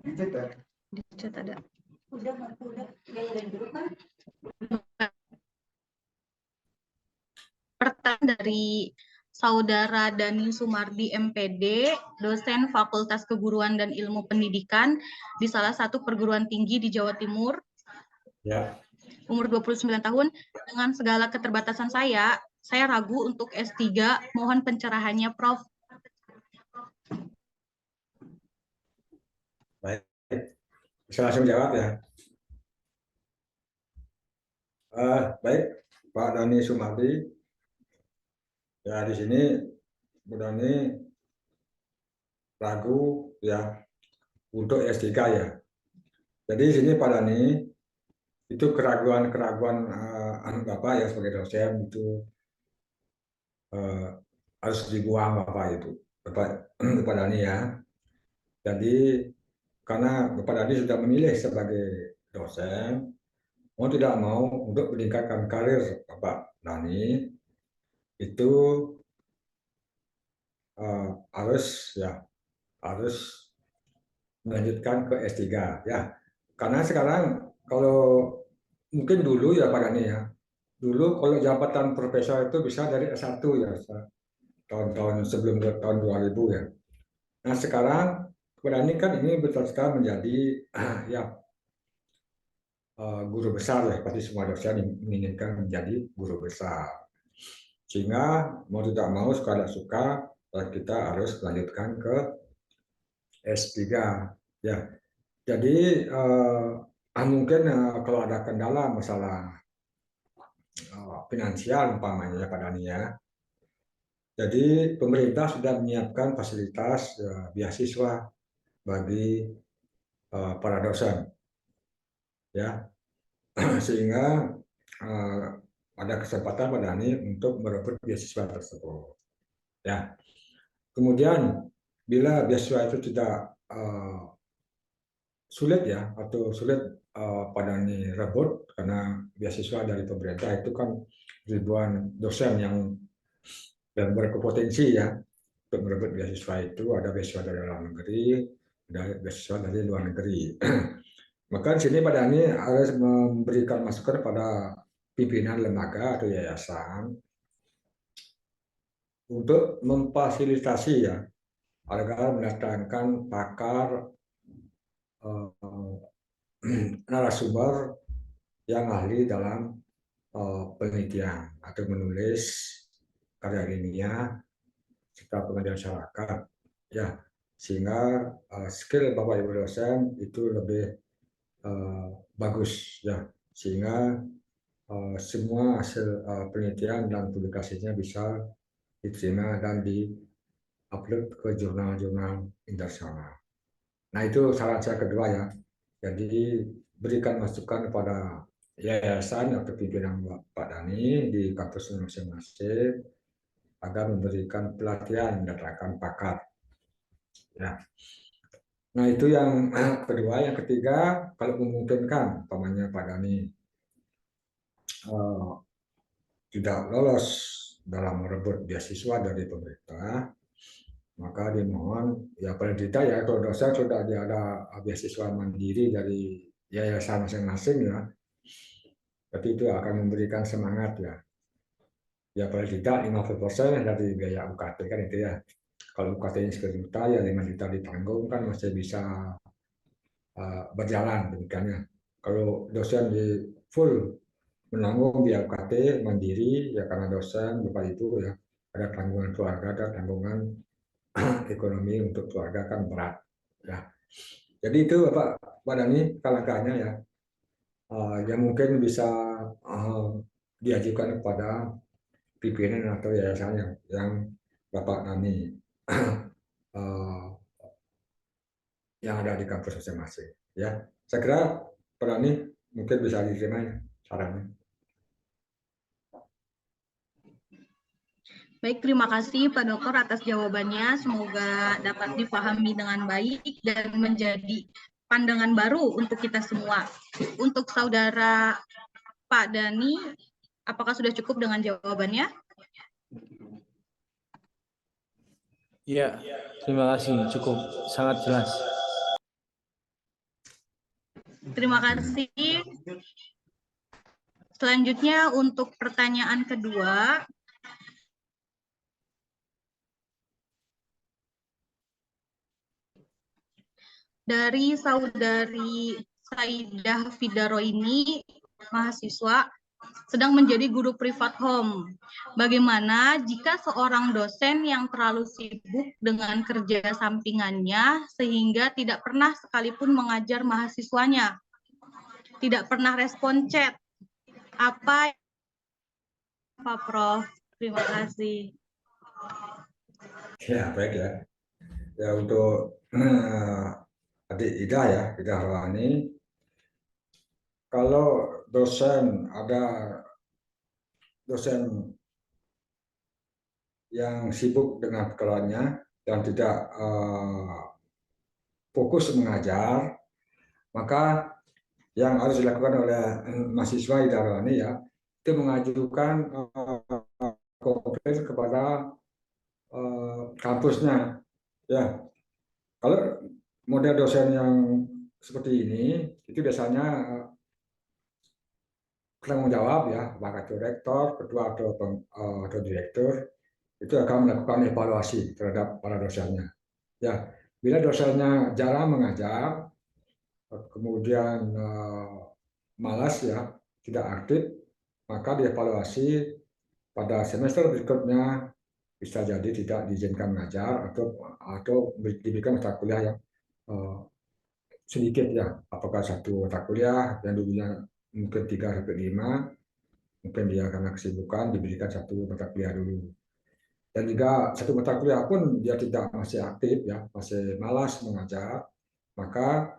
Di chat ada. Pertanyaan dari Saudara Dani Sumardi MPD, dosen Fakultas Keguruan dan Ilmu Pendidikan di salah satu perguruan tinggi di Jawa Timur.
Ya.
Umur 29 tahun. Dengan segala keterbatasan saya ragu untuk S3. Mohon pencerahannya, Prof.
Baik. Bisa langsung jawab ya. Baik, Pak Dani Sumardi. Ya, di sini Bu Dani ragu ya untuk S3 ya. Jadi di sini Pak Dani itu keraguan-keraguan Bapak ya sebagai dosen itu harus dibuang Bapak itu. Bapak Dani ya. Jadi karena Bapak Dani sudah memilih sebagai dosen, mau tidak mau untuk meningkatkan karir Bapak Dani itu harus melanjutkan ke S3 ya. Karena sekarang kalau mungkin dulu ya Pak Dani ya. Dulu kalau jabatan profesor itu bisa dari S1 ya, tahun-tahun sebelum tahun 2000 ya. Nah, sekarang Pak Dani kan ini betul-betul menjadi ya guru besar ya, pasti semua dosen menginginkan menjadi guru besar. Sehingga mau tidak mau suka tidak suka kita harus melanjutkan ke S3 ya. Jadi mungkin kalau ada kendala masalah finansial umpamanya ya Pak Dani ya. Jadi pemerintah sudah menyiapkan fasilitas beasiswa bagi para dosen ya. Sehingga ada kesempatan Pak Dani untuk merebut beasiswa tersebut ya. Kemudian bila beasiswa itu tidak sulit ya atau sulit Pak Dani rebut karena beasiswa dari pemerintah itu kan ribuan dosen yang berkompetensi ya untuk merebut beasiswa itu, ada beasiswa dari dalam negeri, ada beasiswa dari luar negeri. Maka di sini Pak Dani harus memberikan masukan kepada pimpinan lembaga atau yayasan untuk memfasilitasi ya agar mendatangkan pakar narasumber yang ahli dalam penelitian atau menulis karya ilmiah serta pengabdian masyarakat ya, sehingga skill Bapak Ibu dosen itu lebih bagus ya, sehingga semua hasil penelitian dan publikasinya bisa diterima dan di-upload ke jurnal-jurnal internasional. Nah, itu saran saya kedua ya. Jadi berikan masukan kepada yayasan atau pimpinan Pak Dani di kampus masing-masing agar memberikan pelatihan mendatangkan pakar. Ya. Nah itu yang kedua, yang ketiga kalau memungkinkan, pamannya Pak Dani eh, tidak lolos dalam merebut beasiswa dari pemerintah, maka dimohon ya paling tidak ya kalau dosen sudah ada beasiswa mandiri dari yayasan masing-masing ya, tapi itu akan memberikan semangat ya. Ya paling tidak 50% dari biaya UKT kan itu ya. Kalau UKT-nya 10 juta ya 5 juta ditanggung kan masih bisa berjalan demikiannya. Kalau dosen di full menanggung biaya UKT mandiri ya karena dosen Bapak Ibu ya ada tanggungan keluarga, ada tanggungan ekonomi untuk keluarga kan berat ya. Jadi itu Pak Dani langkahnya ya, yang mungkin bisa diajukan kepada pimpinan atau yayasan yang Bapak Dani yang ada di kampus masing-masing ya. Saya kira Pak Dani mungkin bisa diterima ya sarannya.
Baik, terima kasih Pak Dokter atas jawabannya. Semoga dapat dipahami dengan baik dan menjadi pandangan baru untuk kita semua. Untuk saudara Pak Dani, apakah sudah cukup dengan jawabannya?
Ya, terima kasih. Cukup, sangat jelas.
Terima kasih. Selanjutnya untuk pertanyaan kedua, dari saudari Saidah Fidaro ini, mahasiswa sedang menjadi guru privat home. Bagaimana jika seorang dosen yang terlalu sibuk dengan kerja sampingannya sehingga tidak pernah sekalipun mengajar mahasiswanya, tidak pernah respon chat? Apa Pak Prof? Terima kasih.
Ya baik ya. Ya untuk adik Ida ya, Ida Rohani, kalau ada dosen yang sibuk dengan pekerjaannya dan tidak fokus mengajar, maka yang harus dilakukan oleh mahasiswa Ida Rohani ya, itu mengajukan komplain kepada kampusnya. Ya, kalau model dosen yang seperti ini, itu biasanya tanggung jawab ya, apakah itu rektor, ketua atau direktur, itu akan melakukan evaluasi terhadap para dosennya. Ya, bila dosennya jarang mengajar, kemudian malas ya, tidak aktif, maka dievaluasi pada semester berikutnya bisa jadi tidak diizinkan mengajar atau diberikan mata kuliah yang sedikit ya, apakah satu mata kuliah yang dulunya mungkin 3 sampai 5, mungkin dia karena kesibukan diberikan satu mata kuliah dulu. Dan juga satu mata kuliah pun dia tidak masih aktif ya, masih malas mengajar, maka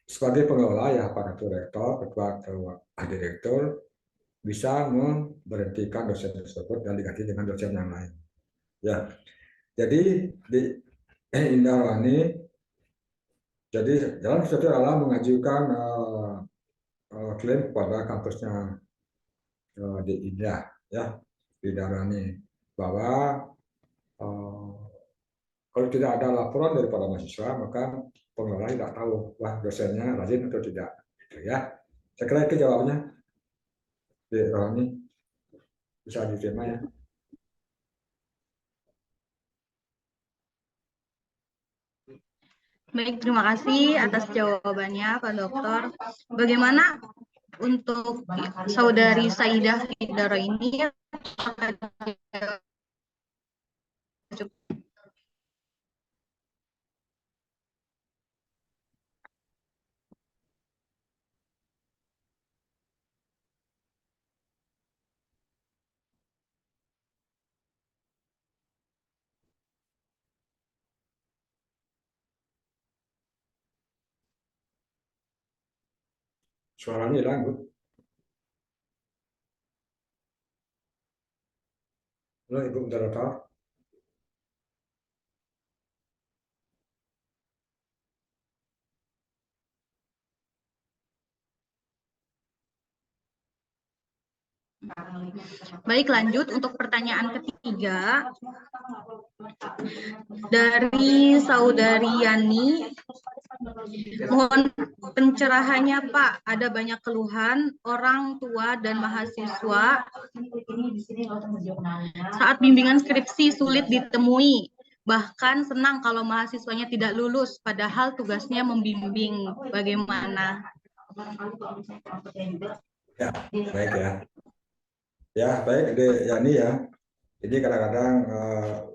sebagai pengelola ya, apakah itu rektor, ketua atau direktur, bisa memberhentikan dosen tersebut dan diganti dengan dosen yang lain. Ya, jadi di Indarwani, jadi dalam suatu adalah mengajukan klaim kepada kampusnya di Indah ya, di Indarwani, bahwa kalau tidak ada laporan daripada mahasiswa, maka pengelola tidak tahu wah dosennya rajin atau tidak. Gitu ya. Saya kira itu jawabnya. Di Rohani bisa diterima ya.
Baik, terima kasih atas jawabannya Pak Dokter. Bagaimana untuk saudari Saidah Fidara ini?
Suaranya hilang, Bu. Halo, Ibu moderator.
Baik, lanjut untuk pertanyaan ketiga dari Saudari Yani. Mohon pencerahannya, Pak. Ada banyak keluhan orang tua dan mahasiswa saat bimbingan skripsi sulit ditemui. Bahkan senang kalau mahasiswanya tidak lulus, padahal tugasnya membimbing. Bagaimana?
Ya, baik ya. Ya, baik, Dek Yani ya. Jadi kadang-kadang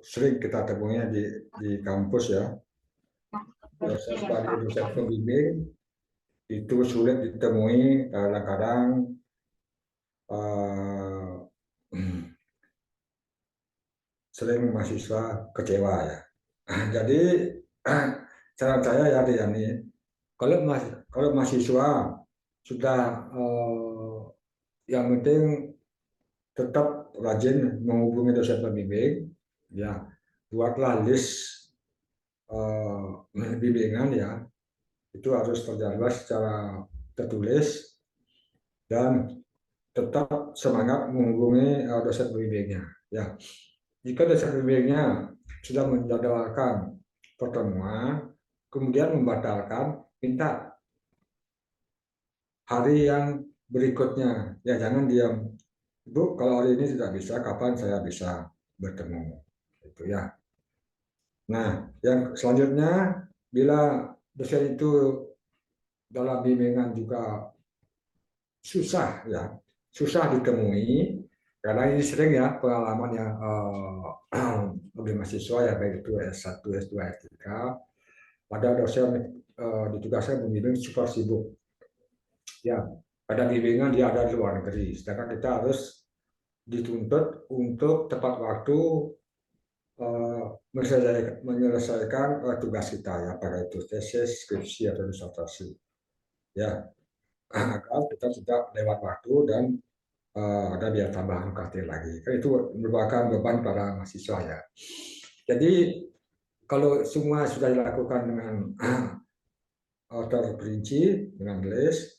sering kita temuinya di kampus ya. Dosen pembimbing itu sulit ditemui, kadang-kadang sering mahasiswa kecewa ya. Jadi saran saya ya Dek Yani, kalau mahasiswa sudah yang penting tetap rajin menghubungi dosen pembimbing, ya buatlah list bimbingan ya, itu harus terjadwal secara tertulis dan tetap semangat menghubungi dosen pembimbingnya. Ya, jika dosen pembimbingnya sudah menjadwalkan pertemuan, kemudian membatalkan, minta hari yang berikutnya. Ya, jangan diam. Bu, kalau hari ini tidak bisa, kapan saya bisa bertemu? Itu ya. Nah, yang selanjutnya, bila dosen itu dalam bimbingan juga susah ya, susah ditemui, karena ini sering ya pengalaman yang bagi mahasiswa ya, baik itu S1, S2, S3, pada dosen ditugaskan membimbing super sibuk. Ya, pada bimbingan dia ada di luar negeri, sedangkan kita harus dituntut untuk tepat waktu menyelesaikan tugas kita ya, pada itu tesis, skripsi atau disertasi. Ya, agar kita tidak lewat waktu dan ada biaya tambahan UKT lagi. Kan itu merupakan beban para mahasiswa ya. Jadi kalau semua sudah dilakukan dengan terperinci, dengan list,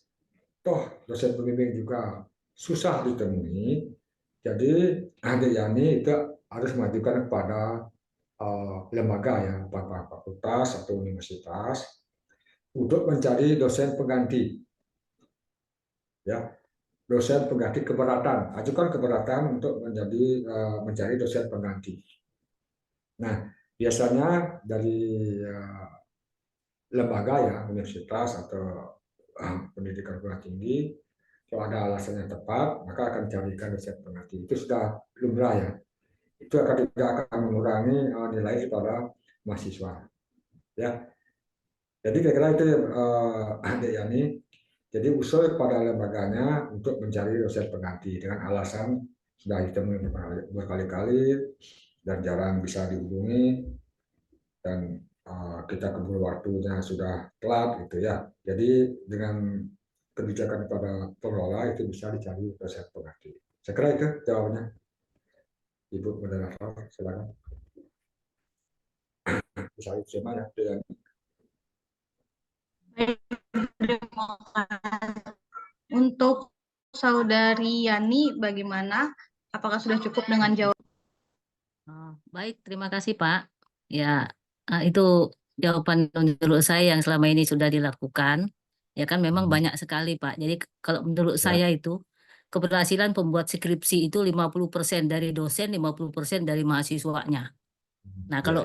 toh dosen pembimbing juga susah ditemui, jadi Adik Yani itu harus mengajukan kepada lembaga ya, fakultas atau universitas untuk mencari dosen pengganti. Ya, dosen pengganti keberatan, ajukan keberatan untuk mencari dosen pengganti. Nah, biasanya dari lembaga ya, universitas atau pendidikan perguruan tinggi, kalau ada alasan yang tepat, maka akan dicarikan dosen pengganti. Itu sudah lumrah ya. Itu tidak akan mengurangi nilai para mahasiswa. Ya, jadi kira-kira itu Adik Yani. Jadi usul kepada lembaganya untuk mencari dosen pengganti dengan alasan sudah ditemui berkali-kali dan jarang bisa dihubungi dan kita keburu waktunya sudah telat gitu ya. Jadi dengan kebijakan kepada pengelola itu bisa dicari dosen pengganti. Saya kira itu jawabannya. Ibu moderator, silakan. Bisa terima ya.
Terima kasih. Untuk Saudari Yani, bagaimana? Apakah sudah cukup dengan jawaban?
Baik, terima kasih Pak. Ya, itu jawaban menurut saya yang selama ini sudah dilakukan. Ya kan memang banyak sekali Pak. Jadi kalau menurut saya itu keberhasilan pembuat skripsi itu 50% dari dosen, 50% dari mahasiswanya. Nah, kalau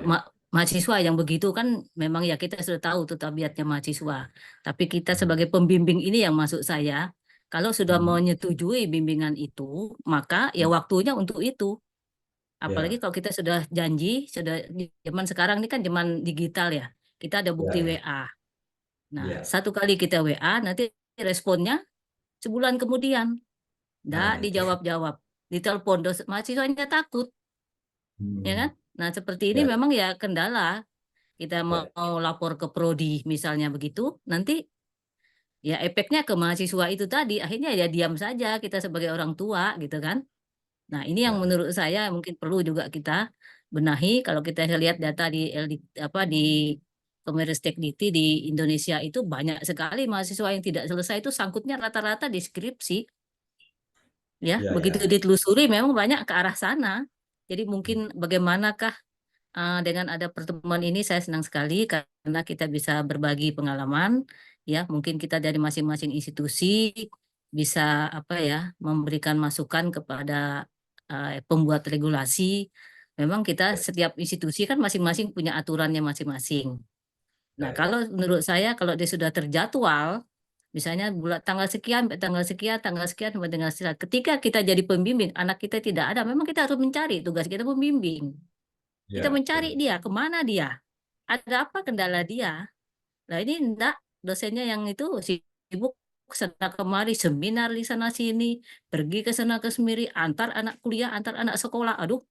mahasiswa yang begitu kan memang ya kita sudah tahu tuh tabiatnya mahasiswa. Tapi kita sebagai pembimbing ini yang masuk saya, kalau sudah menyetujui bimbingan itu, maka ya waktunya untuk itu. Apalagi kalau kita sudah janji, sudah zaman sekarang ini kan zaman digital ya. Kita ada bukti WA. Nah, satu kali kita WA, nanti responnya sebulan kemudian. Nggak dijawab-jawab. Ditelepon, mahasiswanya takut. Ya kan? Nah, seperti ini memang ya kendala. Kita mau lapor ke prodi misalnya begitu, nanti ya efeknya ke mahasiswa itu tadi, akhirnya ya diam saja kita sebagai orang tua gitu kan. Nah, ini yang
Ya,
menurut saya mungkin perlu juga kita benahi. Kalau kita lihat data di di Kemenristek-Dikti di Indonesia itu banyak sekali mahasiswa yang tidak selesai itu sangkutnya rata-rata di skripsi. Ya,
ya,
begitu
ya.
ditelusuri memang banyak ke arah sana. Jadi mungkin bagaimanakah dengan ada pertemuan ini saya senang sekali karena kita bisa berbagi pengalaman, ya mungkin kita dari masing-masing institusi bisa apa ya memberikan masukan kepada pembuat regulasi. Memang kita setiap institusi kan masing-masing punya aturannya masing-masing. Nah,
Ya, ya.
kalau menurut saya kalau dia sudah terjadwal, misalnya bulan tanggal sekian, tanggal sekian sampai tanggal sekian. Ketika kita jadi pembimbing, anak kita tidak ada, memang kita harus mencari tugas kita pembimbing. Kita
Ya,
mencari dia, kemana dia, ada apa kendala dia. Nah ini enggak, dosennya yang itu sibuk sana kemari, seminar di sana sini, pergi ke sana ke semiri, antar anak kuliah, antar anak sekolah. Aduh,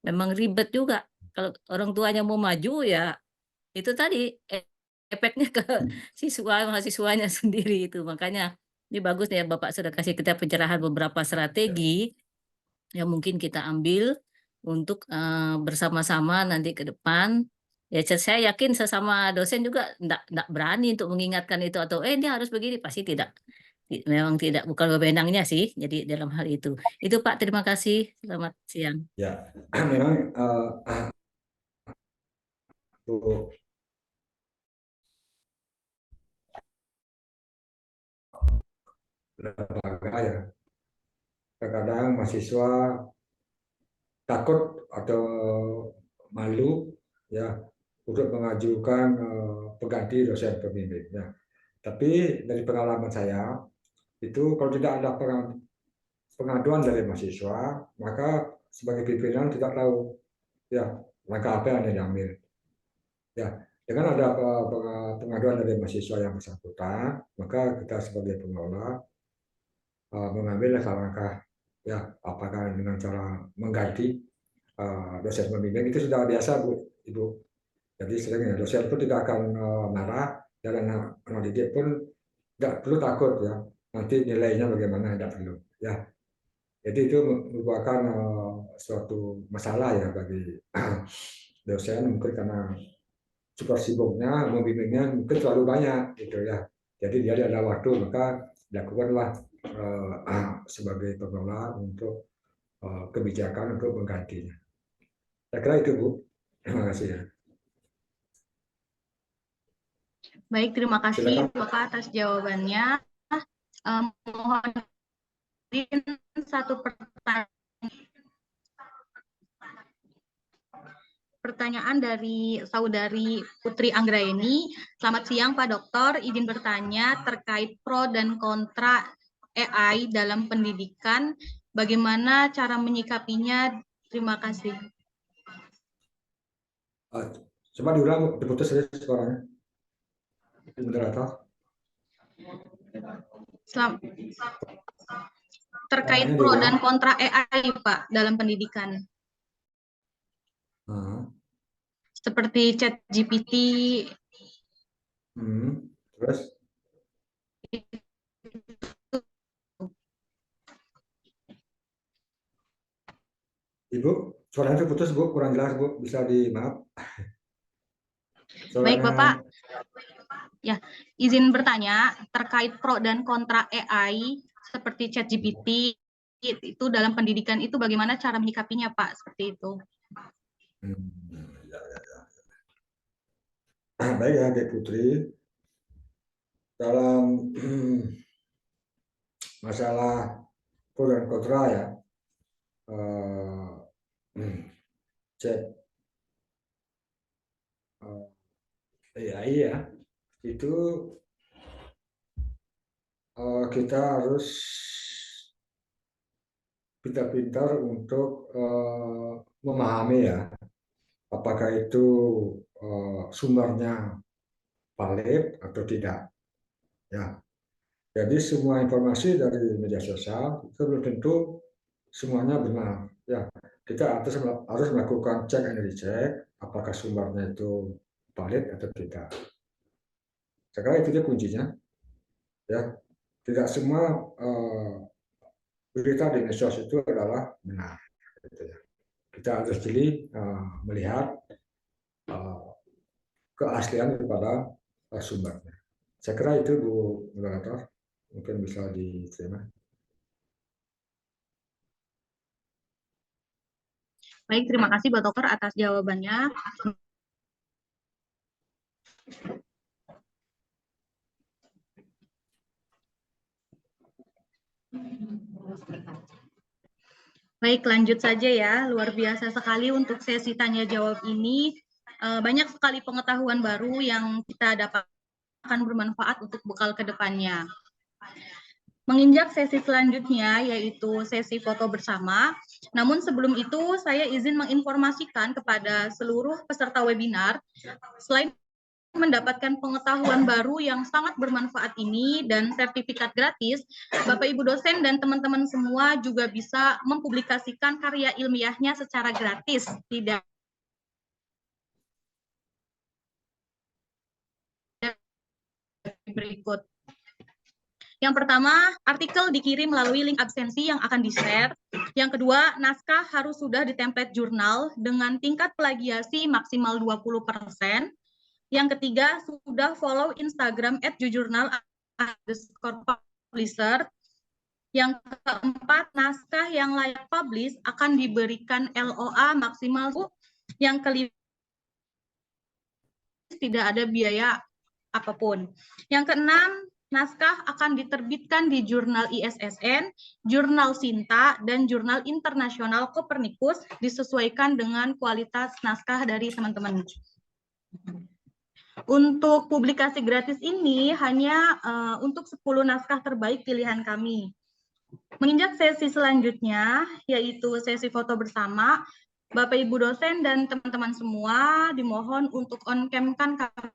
memang ribet juga. Kalau orang tuanya mau maju ya itu tadi efeknya ke siswa mahasiswanya sendiri itu. Makanya ini bagus ya Bapak sudah kasih kita pencerahan beberapa strategi yang mungkin kita ambil untuk bersama-sama nanti ke depan. Ya saya yakin sesama dosen juga enggak berani untuk mengingatkan itu atau dia harus begini pasti tidak. Memang tidak bukan wewenangnya sih. Jadi dalam hal itu. Itu Pak, terima kasih. Selamat siang.
ya. Memang untuk lembaga ya, terkadang mahasiswa takut atau malu ya untuk mengajukan pengganti dosen pembimbing. Ya. Tapi dari pengalaman saya itu kalau tidak ada pengaduan dari mahasiswa, maka sebagai pimpinan tidak tahu ya langkah apa yang diambil. Ya, dengan ada pengaduan dari mahasiswa yang bersangkutan, maka kita sebagai pengelola mengambil langkah ya apakah dengan cara mengganti dosen pembimbing itu sudah biasa Bu, Ibu. Jadi sering ya dosen pun tidak akan marah dan anak didik pun tidak perlu takut ya nanti nilainya bagaimana tidak perlu ya. Jadi itu merupakan suatu masalah ya bagi dosen mungkin karena super sibuknya membimbingnya mungkin terlalu banyak gitu ya. Jadi dia ada waktu maka dilakukanlah sebagai pengelola untuk kebijakan untuk menggantinya. Saya kira itu Bu. Terima kasih ya.
Baik, terima kasih
Silakan.
Bapak atas jawabannya. Mohon izin satu pertanyaan dari saudari Putri Anggraeni. Selamat siang Pak Dokter, izin bertanya terkait pro dan kontra AI dalam pendidikan. Bagaimana cara menyikapinya? Terima kasih.
Coba diulang, Bu. Diputus saja suaranya. Moderator.
Terkait pro dan kontra AI Pak dalam pendidikan. Seperti ChatGPT.
Terus? Ibu, suaranya putus Bu, kurang jelas Bu, bisa maaf.
Baik Bapak, ya izin bertanya terkait pro dan kontra AI seperti ChatGPT itu dalam pendidikan itu bagaimana cara menyikapinya Pak seperti itu?
Baik ya Dek Putri, dalam masalah pro dan kontra ya, chat AI ya, itu kita harus pintar-pintar untuk memahami ya, apakah itu sumbernya valid atau tidak. Ya, jadi semua informasi dari media sosial itu belum tentu semuanya benar. Ya, kita harus melakukan check and recheck apakah sumbernya itu valid atau tidak. Saya kira itu dia kuncinya. Ya, tidak semua berita di medsos itu adalah benar. Gitu ya. Kita harus jeli melihat uh, keaslian daripada sumbernya. Saya kira itu Bu Moderator, mungkin bisa diterima.
Baik, terima kasih Pak Dokter atas jawabannya. Baik, lanjut saja ya. Luar biasa sekali untuk sesi tanya jawab ini. Banyak sekali pengetahuan baru yang kita dapatkan bermanfaat untuk bekal ke depannya. Menginjak sesi selanjutnya, yaitu sesi foto bersama. Namun sebelum itu, saya izin menginformasikan kepada seluruh peserta webinar, selain mendapatkan pengetahuan baru yang sangat bermanfaat ini dan sertifikat gratis, Bapak Ibu dosen dan teman-teman semua juga bisa mempublikasikan karya ilmiahnya secara gratis, tidak berikut. Yang pertama, artikel dikirim melalui link absensi yang akan di-share. Yang kedua, naskah harus sudah di template jurnal dengan tingkat plagiasi maksimal 20%. Yang ketiga, sudah follow Instagram @jujurnal_publisher. Yang keempat, naskah yang layak publish akan diberikan LOA maksimal. Yang kelima, tidak ada biaya apapun. Yang keenam, naskah akan diterbitkan di jurnal ISSN, jurnal Sinta, dan jurnal internasional Copernicus disesuaikan dengan kualitas naskah dari teman-teman. Untuk publikasi gratis ini hanya untuk 10 naskah terbaik pilihan kami. Menginjak sesi selanjutnya, yaitu sesi foto bersama, Bapak Ibu dosen dan teman-teman semua dimohon untuk on-cam-kan kamera.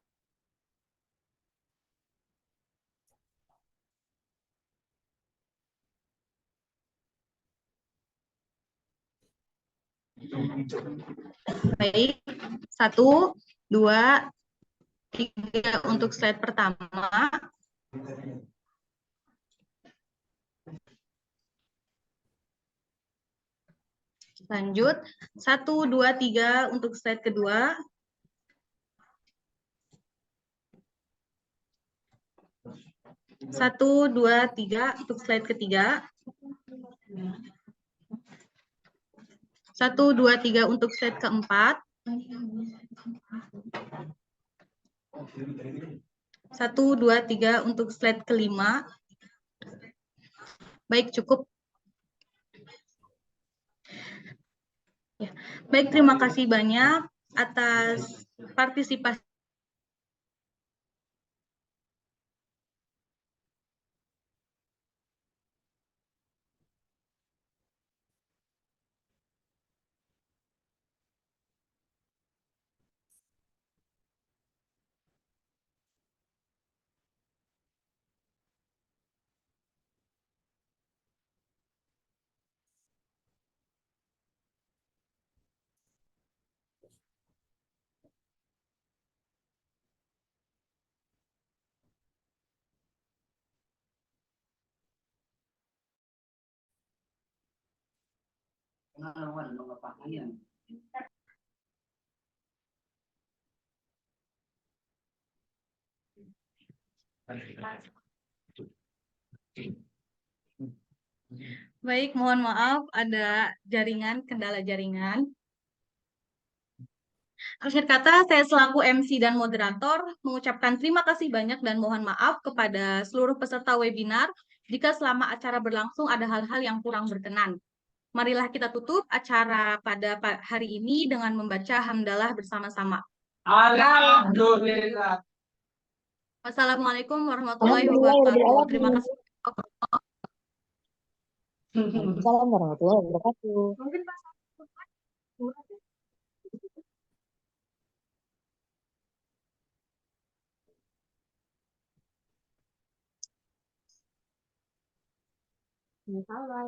Baik, 1, 2, 3 untuk slide pertama. Lanjut, 1, 2, 3 untuk slide kedua. Satu, dua, tiga untuk slide ketiga. 1, 2, 3 untuk slide keempat. 1, 2, 3 untuk slide kelima. Baik, cukup. Ya. Baik, terima kasih banyak atas partisipasi. Baik, mohon maaf ada kendala jaringan. Akhir kata, saya selaku MC dan moderator mengucapkan terima kasih banyak dan mohon maaf kepada seluruh peserta webinar jika selama acara berlangsung ada hal-hal yang kurang berkenan. Marilah kita tutup acara pada hari ini dengan membaca hamdalah bersama-sama.
Alhamdulillah.
Wassalamualaikum warahmatullahi wabarakatuh. Terima kasih.
Waalaikumsalam warahmatullahi wabarakatuh.
Mungkin Pak.
Salam.